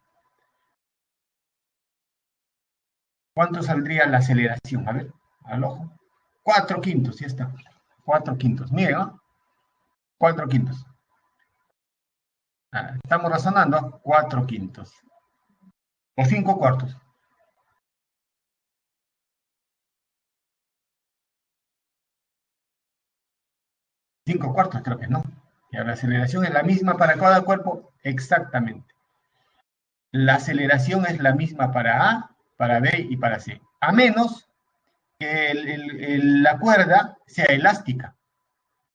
S1: ¿Cuánto saldría la aceleración? A ver, al ojo. 4 quintos, ya está. 4 quintos. Miren, ¿no? 4 quintos. Ah, estamos razonando. 4 quintos. O 5 cuartos. 5 cuartos creo que no. Ya, la aceleración es la misma para cada cuerpo, exactamente. La aceleración es la misma para A, para B y para C, a menos que la cuerda sea elástica.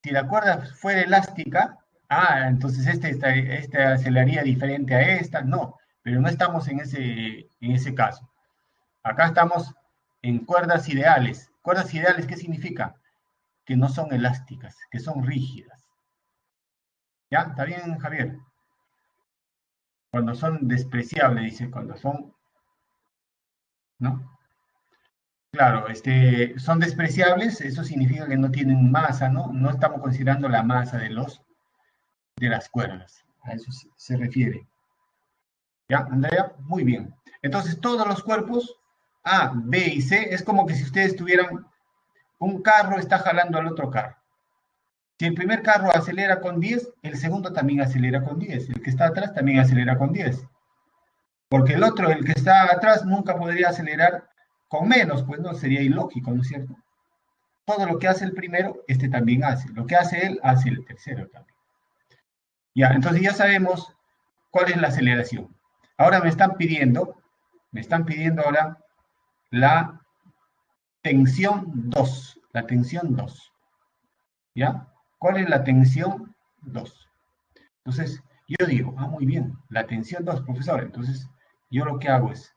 S1: Si la cuerda fuera elástica, entonces este aceleraría diferente a esta, no, pero no estamos en ese caso. Acá estamos en cuerdas ideales. ¿Cuerdas ideales qué significa? Que no son elásticas, que son rígidas. ¿Ya? ¿Está bien, Javier? Cuando son despreciables, dice, cuando son, ¿no? Claro, son despreciables, eso significa que no tienen masa, ¿no? No estamos considerando la masa de las cuerdas. A eso se refiere. ¿Ya, Andrea? Muy bien. Entonces, todos los cuerpos A, B y C es como que si ustedes tuvieran un carro está jalando al otro carro. Si el primer carro acelera con 10, el segundo también acelera con 10. El que está atrás también acelera con 10. Porque el otro, el que está atrás, nunca podría acelerar con menos, pues no sería ilógico, ¿no es cierto? Todo lo que hace el primero, este también hace. Lo que hace él, hace el tercero también. Ya, entonces ya sabemos cuál es la aceleración. Ahora me están pidiendo ahora la tensión 2. La tensión 2. ¿Ya? ¿Cuál es la tensión 2? Entonces, yo digo, muy bien, la tensión 2, profesor. Entonces, yo lo que hago es,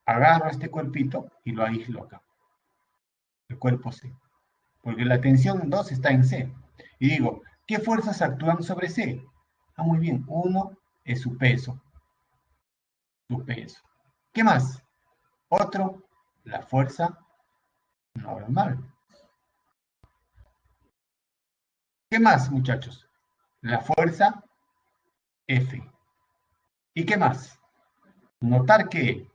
S1: agarro este cuerpito y lo aíslo acá, el cuerpo C. Porque la tensión 2 está en C. Y digo, ¿qué fuerzas actúan sobre C? Muy bien, uno es su peso, su peso. ¿Qué más? Otro, la fuerza normal. ¿Qué más, muchachos? La fuerza F. ¿Y qué más? Notar que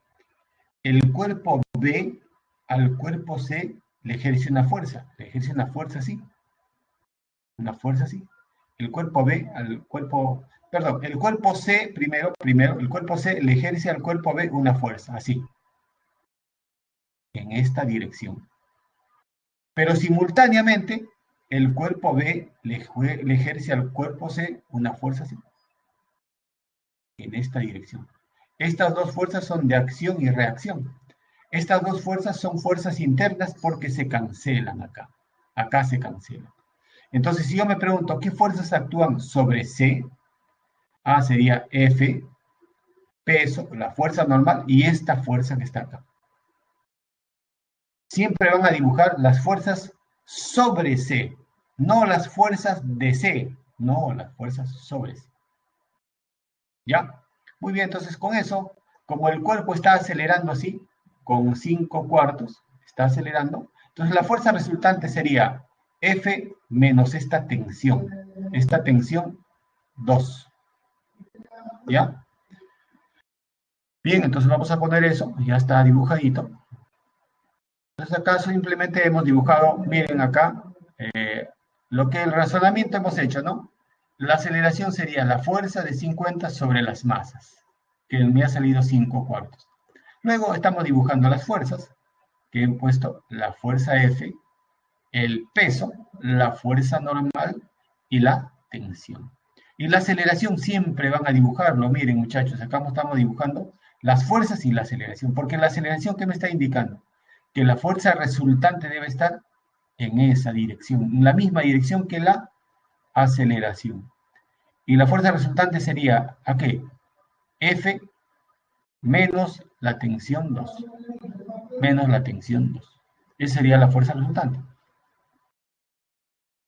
S1: el cuerpo B al cuerpo C le ejerce una fuerza así, una fuerza así. El cuerpo B al cuerpo, perdón, el cuerpo C primero, el cuerpo C le ejerce al cuerpo B una fuerza, así, en esta dirección. Pero simultáneamente, el cuerpo B le ejerce al cuerpo C una fuerza así, en esta dirección. Estas dos fuerzas son de acción y reacción. Estas dos fuerzas son fuerzas internas porque se cancelan acá. Acá se cancelan. Entonces, si yo me pregunto, ¿qué fuerzas actúan sobre C? A sería F, peso, la fuerza normal, y esta fuerza que está acá. Siempre van a dibujar las fuerzas sobre C, no las fuerzas de C, no las fuerzas sobre C. ¿Ya? Muy bien, entonces con eso, como el cuerpo está acelerando así, con 5 cuartos, está acelerando, entonces la fuerza resultante sería F menos esta tensión 2. ¿Ya? Bien, entonces vamos a poner eso, ya está dibujadito. Entonces acá simplemente hemos dibujado, miren acá, lo que el razonamiento hemos hecho, ¿no? La aceleración sería la fuerza de 50 sobre las masas, que me ha salido 5 cuartos. Luego estamos dibujando las fuerzas, que he puesto la fuerza F, el peso, la fuerza normal y la tensión. Y la aceleración siempre van a dibujarlo. Miren, muchachos, acá estamos dibujando las fuerzas y la aceleración, porque la aceleración, ¿qué me está indicando? Que la fuerza resultante debe estar en esa dirección, en la misma dirección que la aceleración. Y la fuerza resultante sería, ¿a qué? F menos la tensión 2. Menos la tensión 2. Esa sería la fuerza resultante.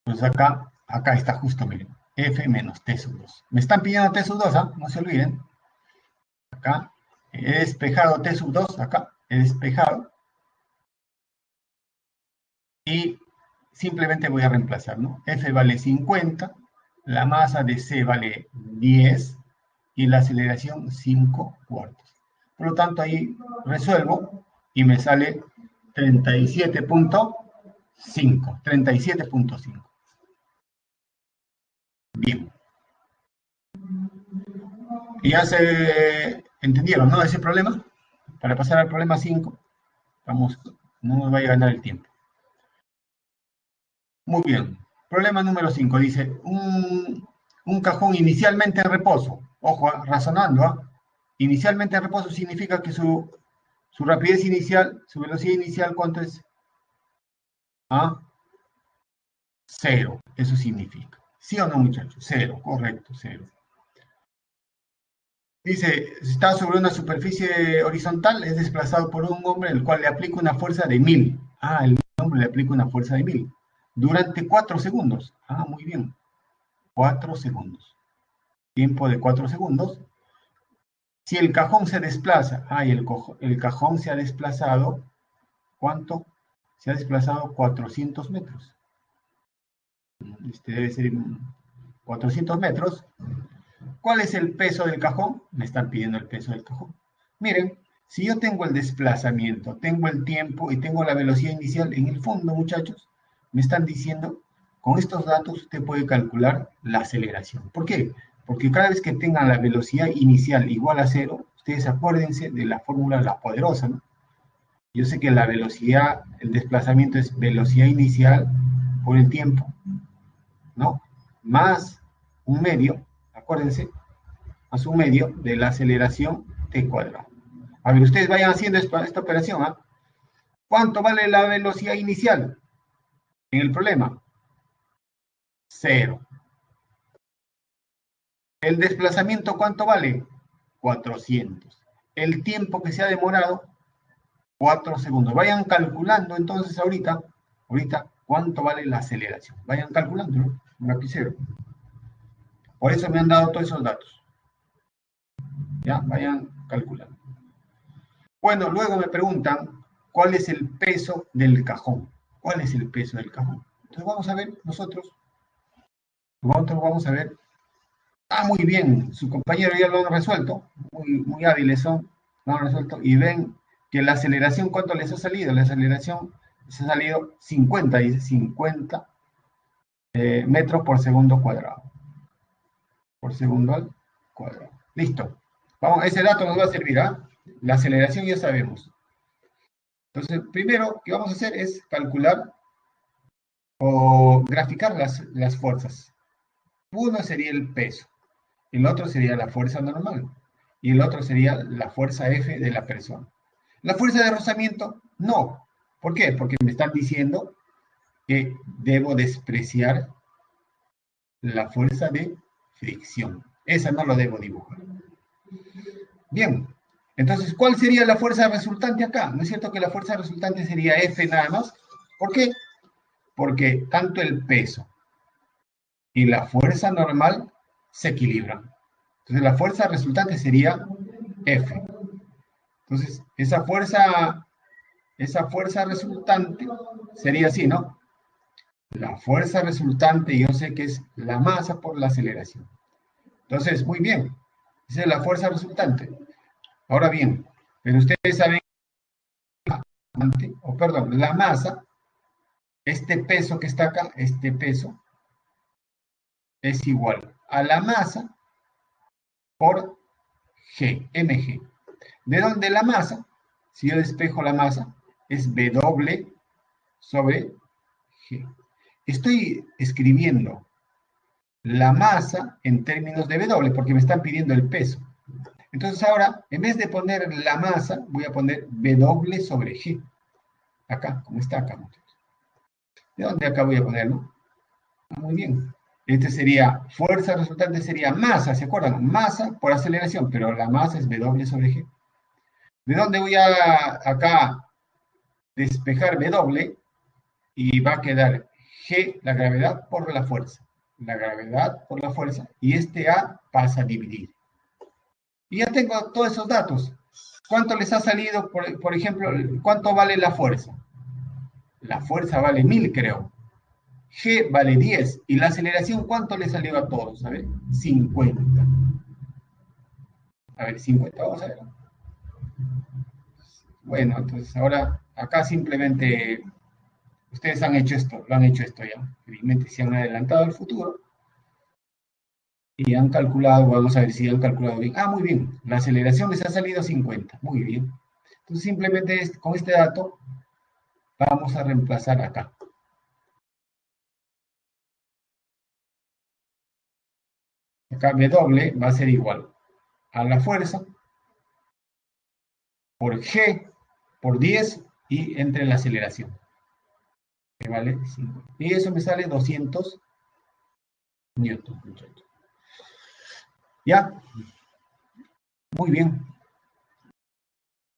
S1: Pues acá está justo, miren. F menos T sub 2. Me están pidiendo T sub 2, ¿ah? No se olviden. Acá he despejado T sub 2, acá he despejado. Y simplemente voy a reemplazar, ¿no? F vale 50, la masa de C vale 10 y la aceleración 5 cuartos. Por lo tanto, ahí resuelvo y me sale 37.5. 37.5. Bien. Y ya se entendieron, ¿no? Ese problema. Para pasar al problema 5, vamos, no nos vaya a ganar el tiempo. Muy bien. Problema número 5 dice, un cajón inicialmente en reposo, ojo, razonando, inicialmente en reposo significa que su rapidez inicial, su velocidad inicial, ¿cuánto es? ¿Ah? Cero, eso significa. ¿Sí o no, muchachos? Cero, correcto, cero. Dice, está sobre una superficie horizontal, es desplazado por un hombre el cual le aplica una fuerza de 1000. El hombre le aplica una fuerza de 1000. Durante 4 segundos. Muy bien. 4 segundos. Tiempo de 4 segundos. Si el cajón se desplaza, el cajón se ha desplazado, ¿cuánto? Se ha desplazado 400 metros. Debe ser 400 metros. ¿Cuál es el peso del cajón? Me están pidiendo el peso del cajón. Miren, si yo tengo el desplazamiento, tengo el tiempo y tengo la velocidad inicial, en el fondo, muchachos, me están diciendo, con estos datos usted puede calcular la aceleración. ¿Por qué? Porque cada vez que tengan la velocidad inicial igual a cero, ustedes acuérdense de la fórmula La Poderosa, ¿no? Yo sé que la velocidad, el desplazamiento es velocidad inicial por el tiempo, ¿no? Más un medio, acuérdense, más un medio de la aceleración t cuadrado. A ver, ustedes vayan haciendo esta operación, ¿ah? ¿Cuánto vale la velocidad inicial en el problema? Cero. ¿El desplazamiento cuánto vale? 400. El tiempo que se ha demorado, 4 segundos. Vayan calculando entonces ahorita, cuánto vale la aceleración. Vayan calculando, ¿no? Un lapicero. Por eso me han dado todos esos datos. Ya, vayan calculando. Bueno, luego me preguntan, ¿cuál es el peso del cajón? ¿Cuál es el peso del cajón? Entonces vamos a ver nosotros vamos a ver. Muy bien, su compañero ya lo han resuelto, muy hábiles son, lo han resuelto, y ven que la aceleración, ¿cuánto les ha salido? La aceleración les ha salido 50, dice 50 metros por segundo cuadrado. Por segundo al cuadrado. Listo. Vamos, ese dato nos va a servir, ¿ah? La aceleración ya sabemos. Entonces, primero que vamos a hacer es calcular o graficar las fuerzas. Uno sería el peso, el otro sería la fuerza normal y el otro sería la fuerza F de la persona. La fuerza de rozamiento, no. ¿Por qué? Porque me están diciendo que debo despreciar la fuerza de fricción. Esa no lo debo dibujar. Bien, entonces, ¿cuál sería la fuerza resultante acá? ¿No es cierto que la fuerza resultante sería F nada más? ¿Por qué? Porque tanto el peso y la fuerza normal se equilibran. Entonces la fuerza resultante sería F. Entonces esa fuerza resultante sería así, ¿no? La fuerza resultante yo sé que es la masa por la aceleración. Entonces, muy bien. Esa es la fuerza resultante. Ahora bien, pero ustedes saben, la masa, este peso que está acá, este peso, es igual a la masa por G, mg. ¿De dónde la masa? Si yo despejo la masa, es W sobre G. Estoy escribiendo la masa en términos de W porque me están pidiendo el peso. Entonces ahora, en vez de poner la masa, voy a poner W sobre G. Acá, como está acá. ¿De dónde acá voy a ponerlo? Muy bien. Este sería, fuerza resultante sería masa, ¿se acuerdan? Masa por aceleración, pero la masa es W sobre G. ¿De dónde voy a acá despejar W? Y va a quedar G, la gravedad por la fuerza. La gravedad por la fuerza. Y este A pasa a dividir. Y ya tengo todos esos datos. ¿Cuánto les ha salido, por ejemplo, cuánto vale la fuerza? La fuerza vale 1000, creo. G vale 10. ¿Y la aceleración cuánto le salió a todos? A ver, 50. A ver, 50, vamos a ver. Bueno, entonces ahora acá simplemente ustedes han hecho esto, lo han hecho esto ya. Evidentemente se han adelantado al futuro y han calculado, vamos a ver si han calculado bien. Muy bien, la aceleración les ha salido 50, muy bien. Entonces simplemente con este dato vamos a reemplazar acá. acá W va a ser igual a la fuerza por G por 10 y entre la aceleración, que vale 5. Y eso me sale 200 newtons, muchachos. ¿Ya? Muy bien.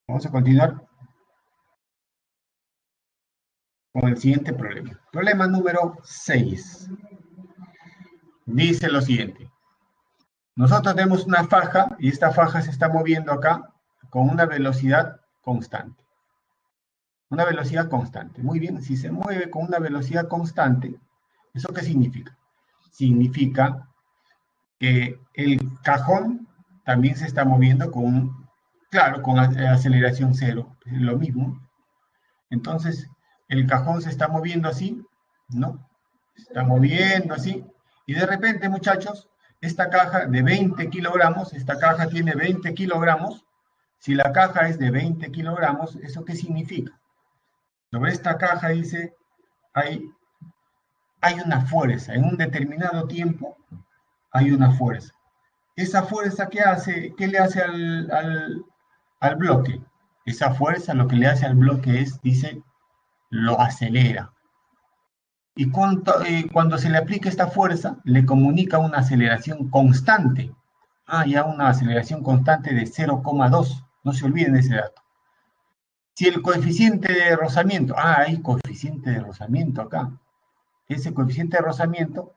S1: Vamos a continuar con el siguiente problema. Problema número 6. Dice lo siguiente. Nosotros tenemos una faja y esta faja se está moviendo acá con una velocidad constante. Una velocidad constante. Muy bien, si se mueve con una velocidad constante, ¿eso qué significa? Significa que el cajón también se está moviendo con, claro, con aceleración cero, es lo mismo. Entonces, el cajón se está moviendo así, ¿no? Se está moviendo así. Y de repente, muchachos, esta caja de 20 kilogramos, esta caja tiene 20 kilogramos. Si la caja es de 20 kilogramos, ¿eso qué significa? Sobre esta caja dice, hay una fuerza, en un determinado tiempo hay una fuerza. Esa fuerza, ¿qué hace? ¿Qué le hace al bloque? Esa fuerza lo que le hace al bloque es, dice, lo acelera. Y cuando se le aplica esta fuerza, le comunica una aceleración constante. Ya una aceleración constante de 0,2. No se olviden de ese dato. Si el coeficiente de rozamiento, hay coeficiente de rozamiento acá. Ese coeficiente de rozamiento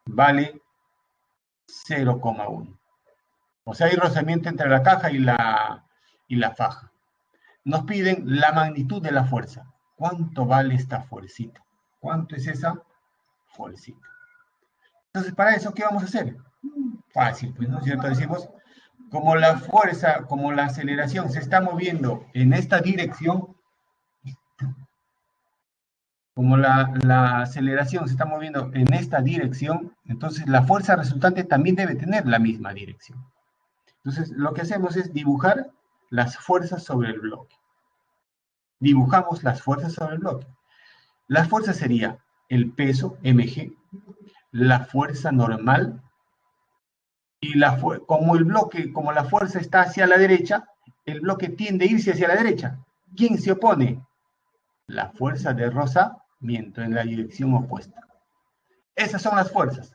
S1: vale 0,1. O sea, hay rozamiento entre la caja y la faja. Nos piden la magnitud de la fuerza. ¿Cuánto vale esta fuercita? ¿Cuánto es esa fuercita? Entonces, para eso, ¿qué vamos a hacer? Fácil, pues, ¿no es cierto? Decimos, como la fuerza, como la aceleración se está moviendo en esta dirección, como la aceleración se está moviendo en esta dirección, entonces la fuerza resultante también debe tener la misma dirección. Entonces, lo que hacemos es dibujar las fuerzas sobre el bloque. Dibujamos las fuerzas sobre el bloque. La fuerza sería el peso, mg, la fuerza normal, y como la fuerza está hacia la derecha, el bloque tiende a irse hacia la derecha. ¿Quién se opone? La fuerza de rozamiento en la dirección opuesta. Esas son las fuerzas.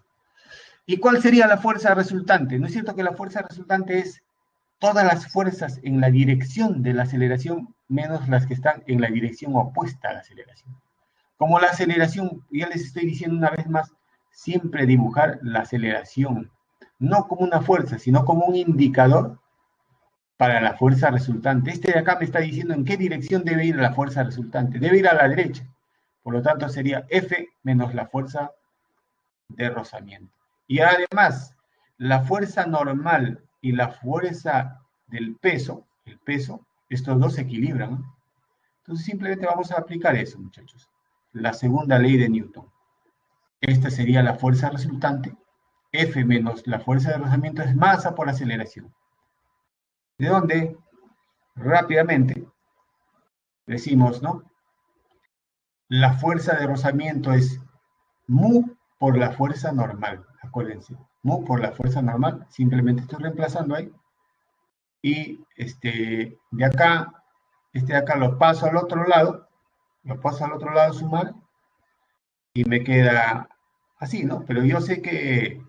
S1: ¿Y cuál sería la fuerza resultante? ¿No es cierto que la fuerza resultante es todas las fuerzas en la dirección de la aceleración menos las que están en la dirección opuesta a la aceleración? Como la aceleración, ya les estoy diciendo una vez más, siempre dibujar la aceleración, no como una fuerza, sino como un indicador para la fuerza resultante. Este de acá me está diciendo en qué dirección debe ir la fuerza resultante. Debe ir a la derecha. Por lo tanto, sería F menos la fuerza de rozamiento. Y además, la fuerza normal y la fuerza del peso, el peso, estos dos se equilibran. Entonces, simplemente vamos a aplicar eso, muchachos. La segunda ley de Newton. Esta sería la fuerza resultante. F menos la fuerza de rozamiento es masa por aceleración. De donde, rápidamente, decimos, ¿no? La fuerza de rozamiento es mu por la fuerza normal. Acuérdense, mu por la fuerza normal. Simplemente estoy reemplazando ahí. Y de acá lo paso al otro lado. Lo paso al otro lado, sumar. Y me queda así, ¿no? Pero yo sé que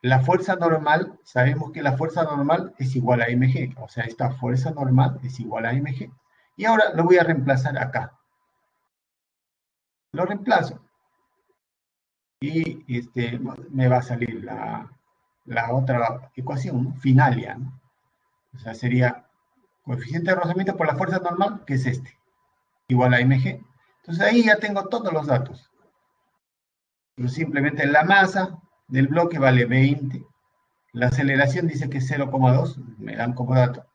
S1: la fuerza normal, sabemos que la fuerza normal es igual a mg, o sea, esta fuerza normal es igual a mg. Y ahora lo voy a reemplazar acá. Lo reemplazo. Y me va a salir la otra ecuación, ¿no? Finalia, ¿no? O sea, sería coeficiente de rozamiento por la fuerza normal, que es igual a mg. Entonces ahí ya tengo todos los datos. Pero simplemente la masa del bloque vale 20. La aceleración dice que es 0,2, me dan como dato.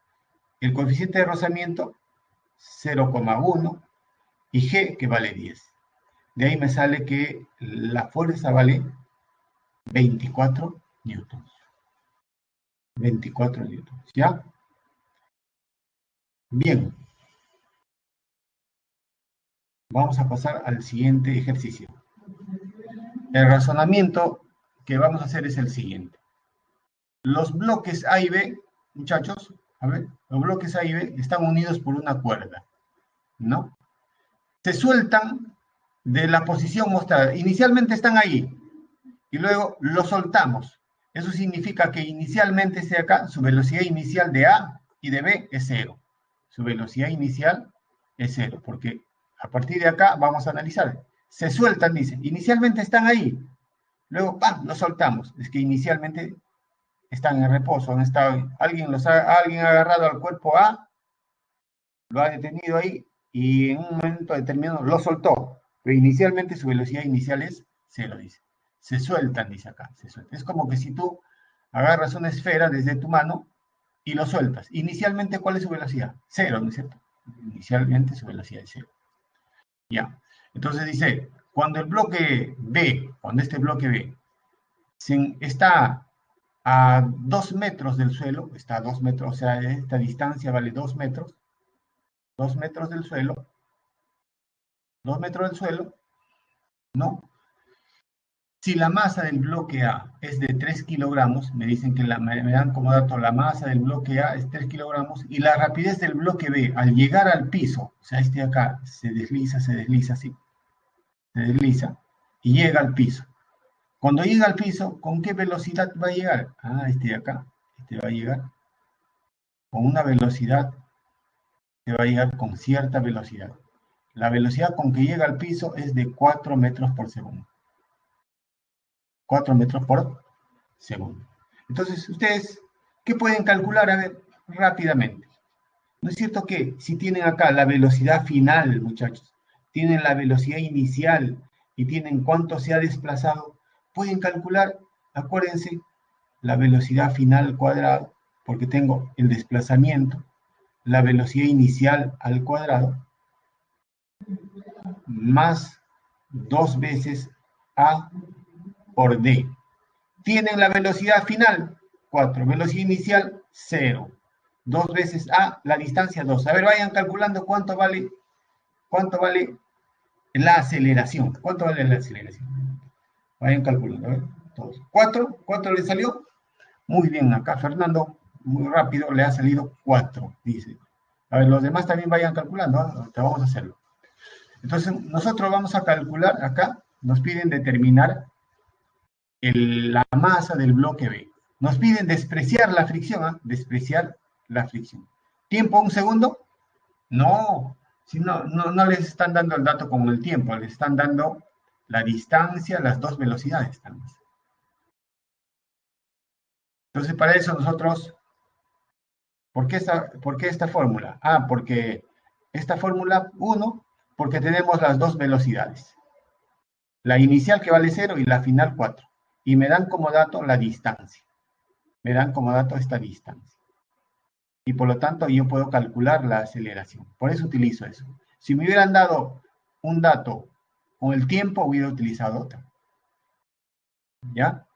S1: El coeficiente de rozamiento, 0,1. Y G, que vale 10. De ahí me sale que la fuerza vale 24 newtons. 24 newtons, ¿ya? Bien. Vamos a pasar al siguiente ejercicio. El razonamiento que vamos a hacer es el siguiente. Los bloques A y B, muchachos, a ver, los bloques A y B están unidos por una cuerda, ¿no? Se sueltan de la posición mostrada. Inicialmente están ahí y luego los soltamos. Eso significa que inicialmente esté acá, su velocidad inicial de A y de B es cero. Su velocidad inicial es cero, porque a partir de acá vamos a analizar. Se sueltan, dice, inicialmente están ahí, luego ¡pam!, los soltamos. Es que inicialmente están en reposo, han estado, alguien ha agarrado al cuerpo A, lo ha detenido ahí y en un momento determinado lo soltó, pero inicialmente su velocidad inicial es cero, dice. Se sueltan, dice acá, se sueltan. Es como que si tú agarras una esfera desde tu mano y lo sueltas. Inicialmente, ¿cuál es su velocidad? Cero, ¿no es cierto? Inicialmente su velocidad es cero. Ya. Entonces dice, cuando el bloque B, cuando este bloque B está a 2 metros del suelo, está a 2 metros, o sea, esta distancia vale 2 metros del suelo, 2 metros del suelo, ¿no? Si la masa del bloque A es de 3 kilogramos, me dicen que me dan como dato la masa del bloque A es 3 kilogramos y la rapidez del bloque B al llegar al piso, o sea, este de acá se desliza, así, se desliza y llega al piso. Cuando llega al piso, ¿con qué velocidad va a llegar? Ah, este de acá, este va a llegar con una velocidad, que va a llegar con cierta velocidad. La velocidad con que llega al piso es de 4 metros por segundo. 4 metros por segundo. Entonces, ustedes, ¿qué pueden calcular? A ver, rápidamente. ¿No es cierto que si tienen acá la velocidad final, muchachos, tienen la velocidad inicial y tienen cuánto se ha desplazado, pueden calcular, acuérdense, la velocidad final al cuadrado, porque tengo el desplazamiento, la velocidad inicial al cuadrado, más 2 veces A por D. Tienen la velocidad final, 4. Velocidad inicial, 0. 2 veces A, la distancia, 2. A ver, vayan calculando cuánto vale la aceleración. ¿Cuánto vale la aceleración? Vayan calculando, a ver, todos. 4, ¿cuánto le salió? Muy bien, acá Fernando, muy rápido, le ha salido 4, dice. A ver, los demás también vayan calculando, ¿eh? Te vamos a hacerlo. Entonces, nosotros vamos a calcular acá, nos piden determinar la masa del bloque B. Nos piden despreciar la fricción, ¿eh? Despreciar la fricción. ¿Tiempo un segundo? No, si no les están dando el dato con el tiempo, les están dando la distancia, las dos velocidades también. Entonces, para eso nosotros, ¿por qué esta fórmula? Ah, porque esta fórmula, 1, porque tenemos las dos velocidades. La inicial que vale 0 y la final 4. Y me dan como dato la distancia. Me dan como dato esta distancia. Y por lo tanto yo puedo calcular la aceleración. Por eso utilizo eso. Si me hubieran dado un dato con el tiempo, hubiera utilizado otro. ¿Ya?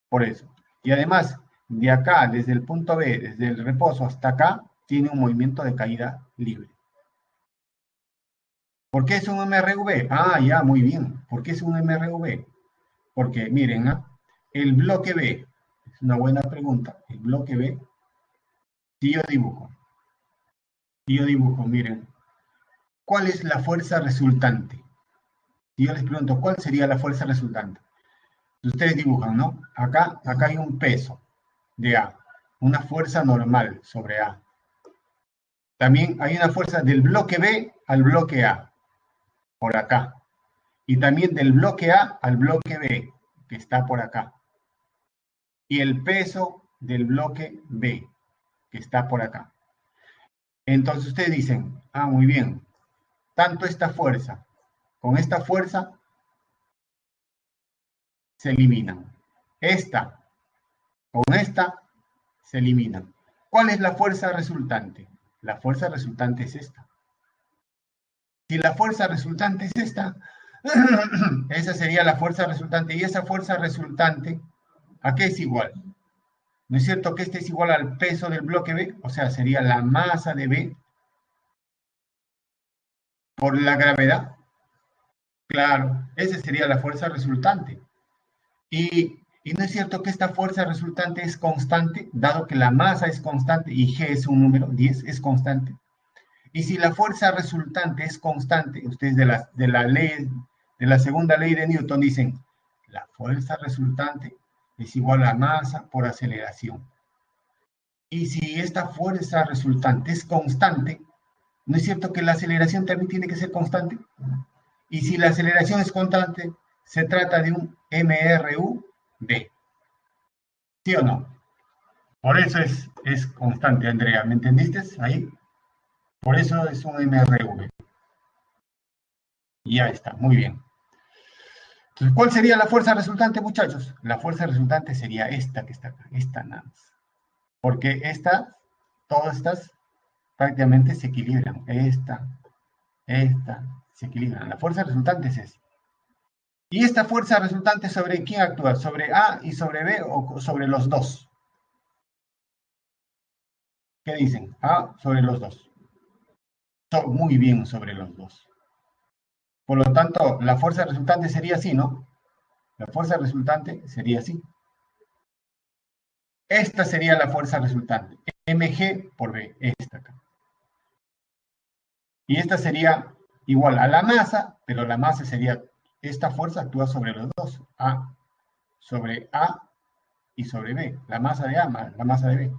S1: Por eso. Y además, de acá, desde el punto B, desde el reposo hasta acá, tiene un movimiento de caída libre. ¿Por qué es un MRV? Ah, ya, muy bien. ¿Por qué es un MRV? Porque, miren, ¿ah? El bloque B, es una buena pregunta. El bloque B, si yo dibujo, miren, ¿cuál es la fuerza resultante? Si yo les pregunto, ¿cuál sería la fuerza resultante? Ustedes dibujan, ¿no? Acá hay un peso de A, una fuerza normal sobre A. También hay una fuerza del bloque B al bloque A, por acá. Y también del bloque A al bloque B, que está por acá. Y el peso del bloque B, que está por acá. Entonces ustedes dicen, ah, muy bien, tanto esta fuerza, con esta fuerza se eliminan. Esta, con esta se eliminan. ¿Cuál es la fuerza resultante? La fuerza resultante es esta. Si la fuerza resultante es esta, esa sería la fuerza resultante. Y esa fuerza resultante, ¿a qué es igual? ¿No es cierto que este es igual al peso del bloque B? O sea, sería la masa de B por la gravedad. Claro, esa sería la fuerza resultante. Y Y no es cierto que esta fuerza resultante es constante, dado que la masa es constante y G es un número, 10 es constante. Y si la fuerza resultante es constante, ustedes de la segunda ley de Newton dicen, la fuerza resultante es igual a masa por aceleración. Y si esta fuerza resultante es constante, ¿no es cierto que la aceleración también tiene que ser constante? Y si la aceleración es constante, se trata de un MRU-B. ¿Sí o no? Por eso es constante, Andrea. ¿Me entendiste ahí? Por eso es un MRV. Ya está, muy bien. Entonces, ¿cuál sería la fuerza resultante, muchachos? La fuerza resultante sería esta que está acá, esta nada más. Porque todas estas prácticamente se equilibran. Esta, se equilibran. La fuerza resultante es esa. ¿Y esta fuerza resultante sobre quién actúa? ¿Sobre A y sobre B o sobre los dos? ¿Qué dicen? A sobre los dos. Muy bien sobre los dos. Por lo tanto, la fuerza resultante sería así, ¿no? La fuerza resultante sería así. Esta sería la fuerza resultante. Mg por B, esta acá. Y esta sería igual a la masa, pero la masa sería, esta fuerza actúa sobre los dos. Sobre A y sobre B. La masa de A más la masa de B.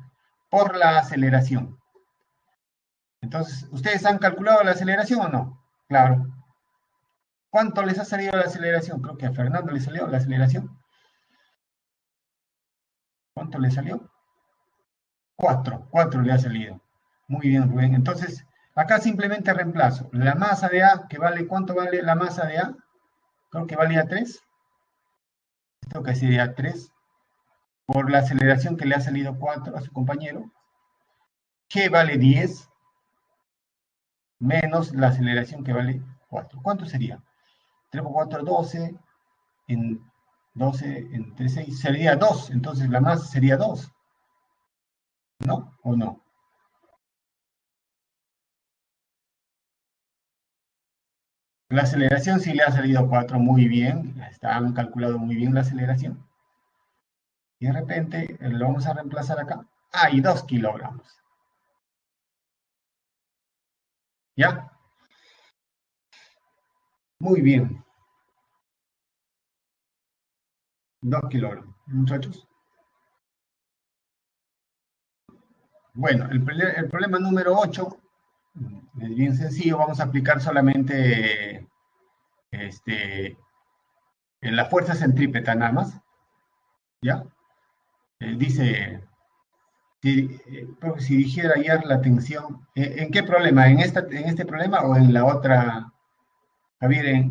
S1: Por la aceleración. Entonces, ¿ustedes han calculado la aceleración o no? Claro. ¿Cuánto les ha salido la aceleración? Creo que a Fernando le salió la aceleración. ¿Cuánto le salió? 4 le ha salido. Muy bien, Rubén. Entonces, acá simplemente reemplazo. La masa de A, que vale, ¿cuánto vale la masa de A? Creo que valía 3. Esto que sería 3 por la aceleración que le ha salido 4 a su compañero. G vale 10 menos la aceleración que vale 4. ¿Cuánto sería? 3 por 4, 12. En 12 entre 6 sería 2. Entonces la masa sería 2. ¿No? ¿O no? La aceleración sí le ha salido 4 muy bien. Han calculado muy bien la aceleración. Y de repente lo vamos a reemplazar acá. Y 2 kilogramos. ¿Ya? Muy bien. 2 kilogramos. Muchachos. Bueno, el problema número 8 es bien sencillo. Vamos a aplicar solamente en la fuerza centrípeta nada más. ¿Ya? Dice, si dijera hallar la tensión, ¿en qué problema? ¿En este problema o en la otra? Javier,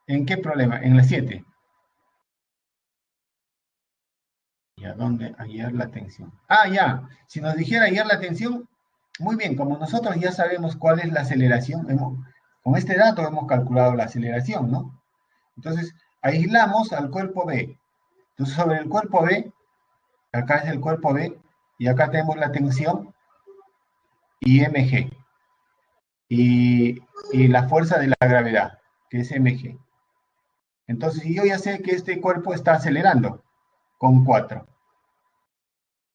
S1: ¿en qué problema? En la 7. ¿Y a dónde hallar la tensión? Ya. Si nos dijera hallar la tensión, muy bien, como nosotros ya sabemos cuál es la aceleración, con este dato hemos calculado la aceleración, ¿no? Entonces, aislamos al cuerpo B. Entonces, sobre el cuerpo B, acá es el cuerpo B, y acá tenemos la tensión y mg, y la fuerza de la gravedad, que es mg. Entonces, yo ya sé que este cuerpo está acelerando con 4,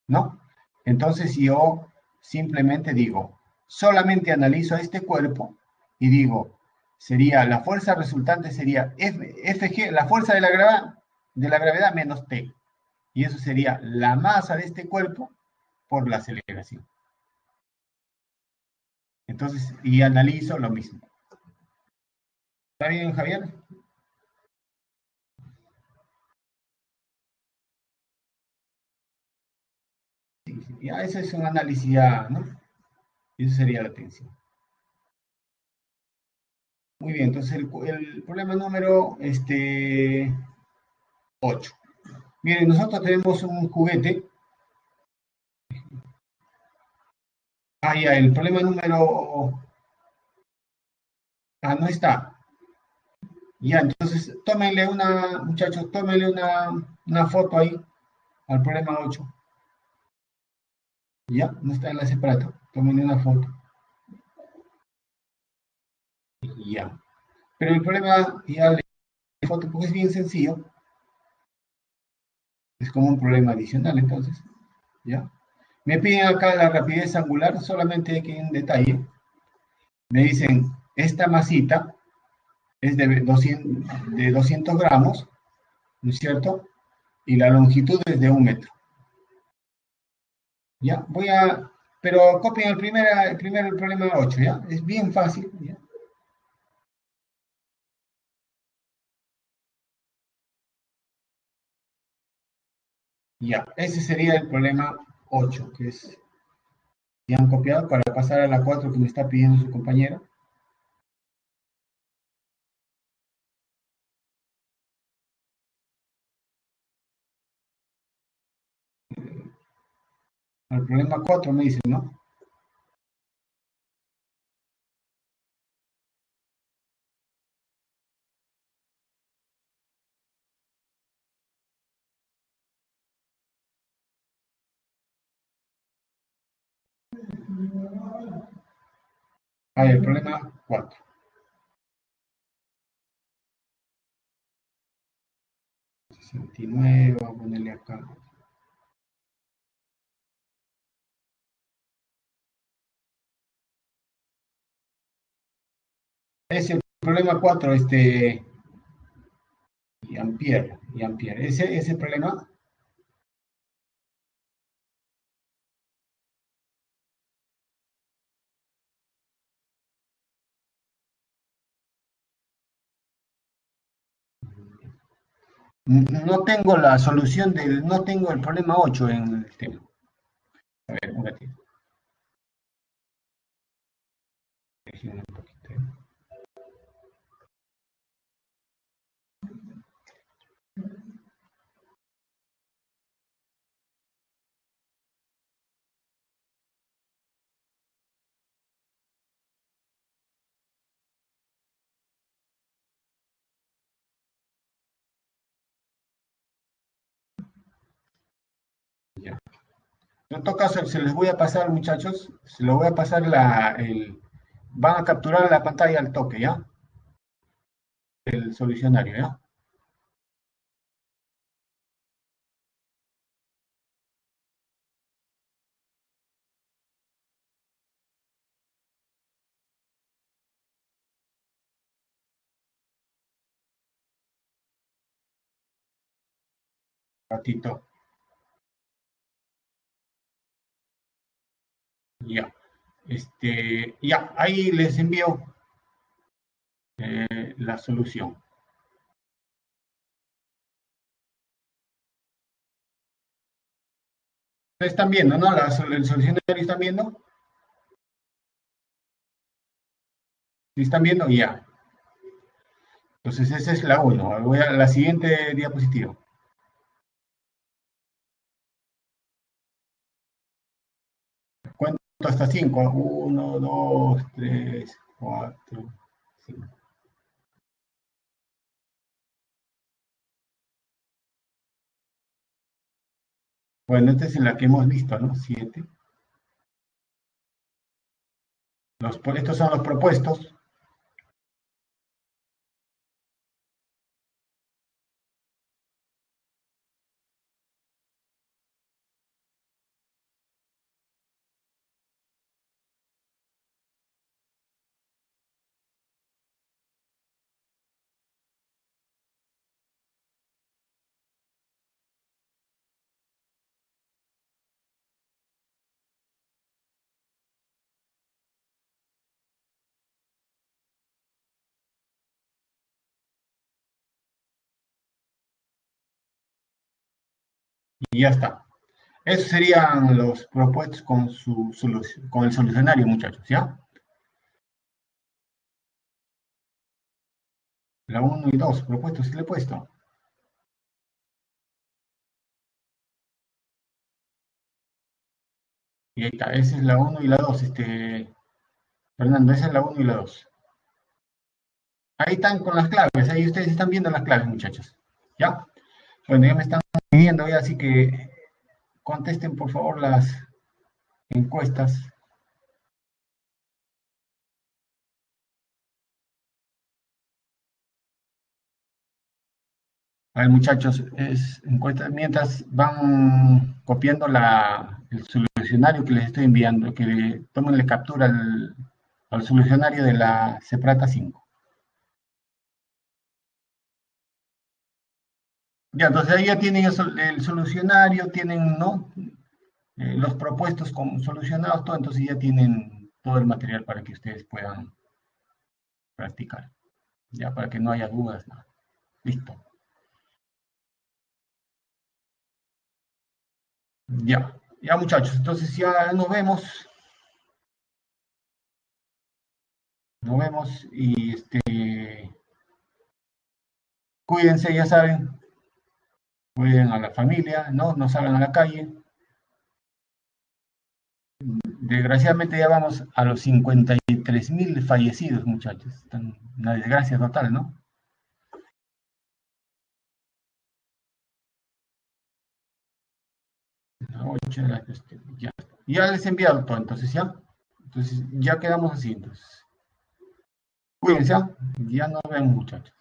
S1: ¿no? Entonces, yo simplemente digo, solamente analizo este cuerpo y digo, la fuerza resultante sería Fg, la fuerza de la gravedad menos T. Y eso sería la masa de este cuerpo por la aceleración. Entonces, y analizo lo mismo. ¿Está bien, Javier? Sí, sí, ya ese es un análisis ya, ¿no? Eso sería la tensión. Muy bien, entonces el problema número 8. Miren, nosotros tenemos un juguete. Ya, el problema número... no está. Ya, entonces tómenle muchachos, tómenle una foto ahí al problema 8. Ya, no está en la separato. Tómenle una foto. Ya. Pero el problema, ya le foto porque es bien sencillo. Es como un problema adicional, entonces, ¿ya? Me piden acá la rapidez angular, solamente hay que un detalle. Me dicen, esta masita es de 200 gramos, ¿no es cierto? Y la longitud es de 1 metro. Ya, pero copien el problema 8, ¿ya? Es bien fácil, ¿ya? Ya, ese sería el problema 8, que es, ya han copiado para pasar a la 4 que me está pidiendo su compañera. Al problema 4 me dicen, ¿no? Ah, el problema 4. 69, vamos a ponerle acá. Es el problema 4, y Ampere. Ese problema, no tengo el problema 8 en el tema. A ver, un ratito. Déjenme un poquito. Ya. En todo caso, se les voy a pasar, muchachos, se lo voy a pasar van a capturar la pantalla al toque, ¿ya? El solucionario, ¿ya? Ratito, ya. Ya, ahí les envío la solución. Ustedes están viendo, ¿no? El solucionario están viendo. Si están viendo, ya. Entonces, esa es la 1. Voy a la siguiente diapositiva. Cuento hasta 5. 1, 2, 3, 4, 5. Bueno, esta es la que hemos visto, ¿no? 7. Estos son los propuestos. Y ya está. Esos serían los propuestos con el solucionario, muchachos, ¿ya? La 1 y 2 propuestos, sí le he puesto. Y ahí está, esa es la 1 y la 2, Fernando, esa es la 1 y la 2. Ahí están con las claves, ahí ustedes están viendo las claves, muchachos. ¿Ya? Bueno, ya me están pidiendo, así que contesten por favor las encuestas. A ver, muchachos, mientras van copiando el solucionario que les estoy enviando, que tomenle captura al solucionario de la Seprata 5. Ya, entonces ahí ya tienen el solucionario, tienen, ¿no? Los propuestos solucionados, todo, entonces ya tienen todo el material para que ustedes puedan practicar, ya para que no haya dudas, nada. Listo. Ya, ya muchachos, entonces ya nos vemos y cuídense, ya saben, cuiden a la familia, ¿no? No salgan a la calle. Desgraciadamente ya vamos a los 53.000 fallecidos, muchachos. Una desgracia total, ¿no? Ya, ya les he enviado todo, entonces ya. Entonces ya quedamos así, entonces. Cuídense, ¿ah? Ya nos vemos, muchachos.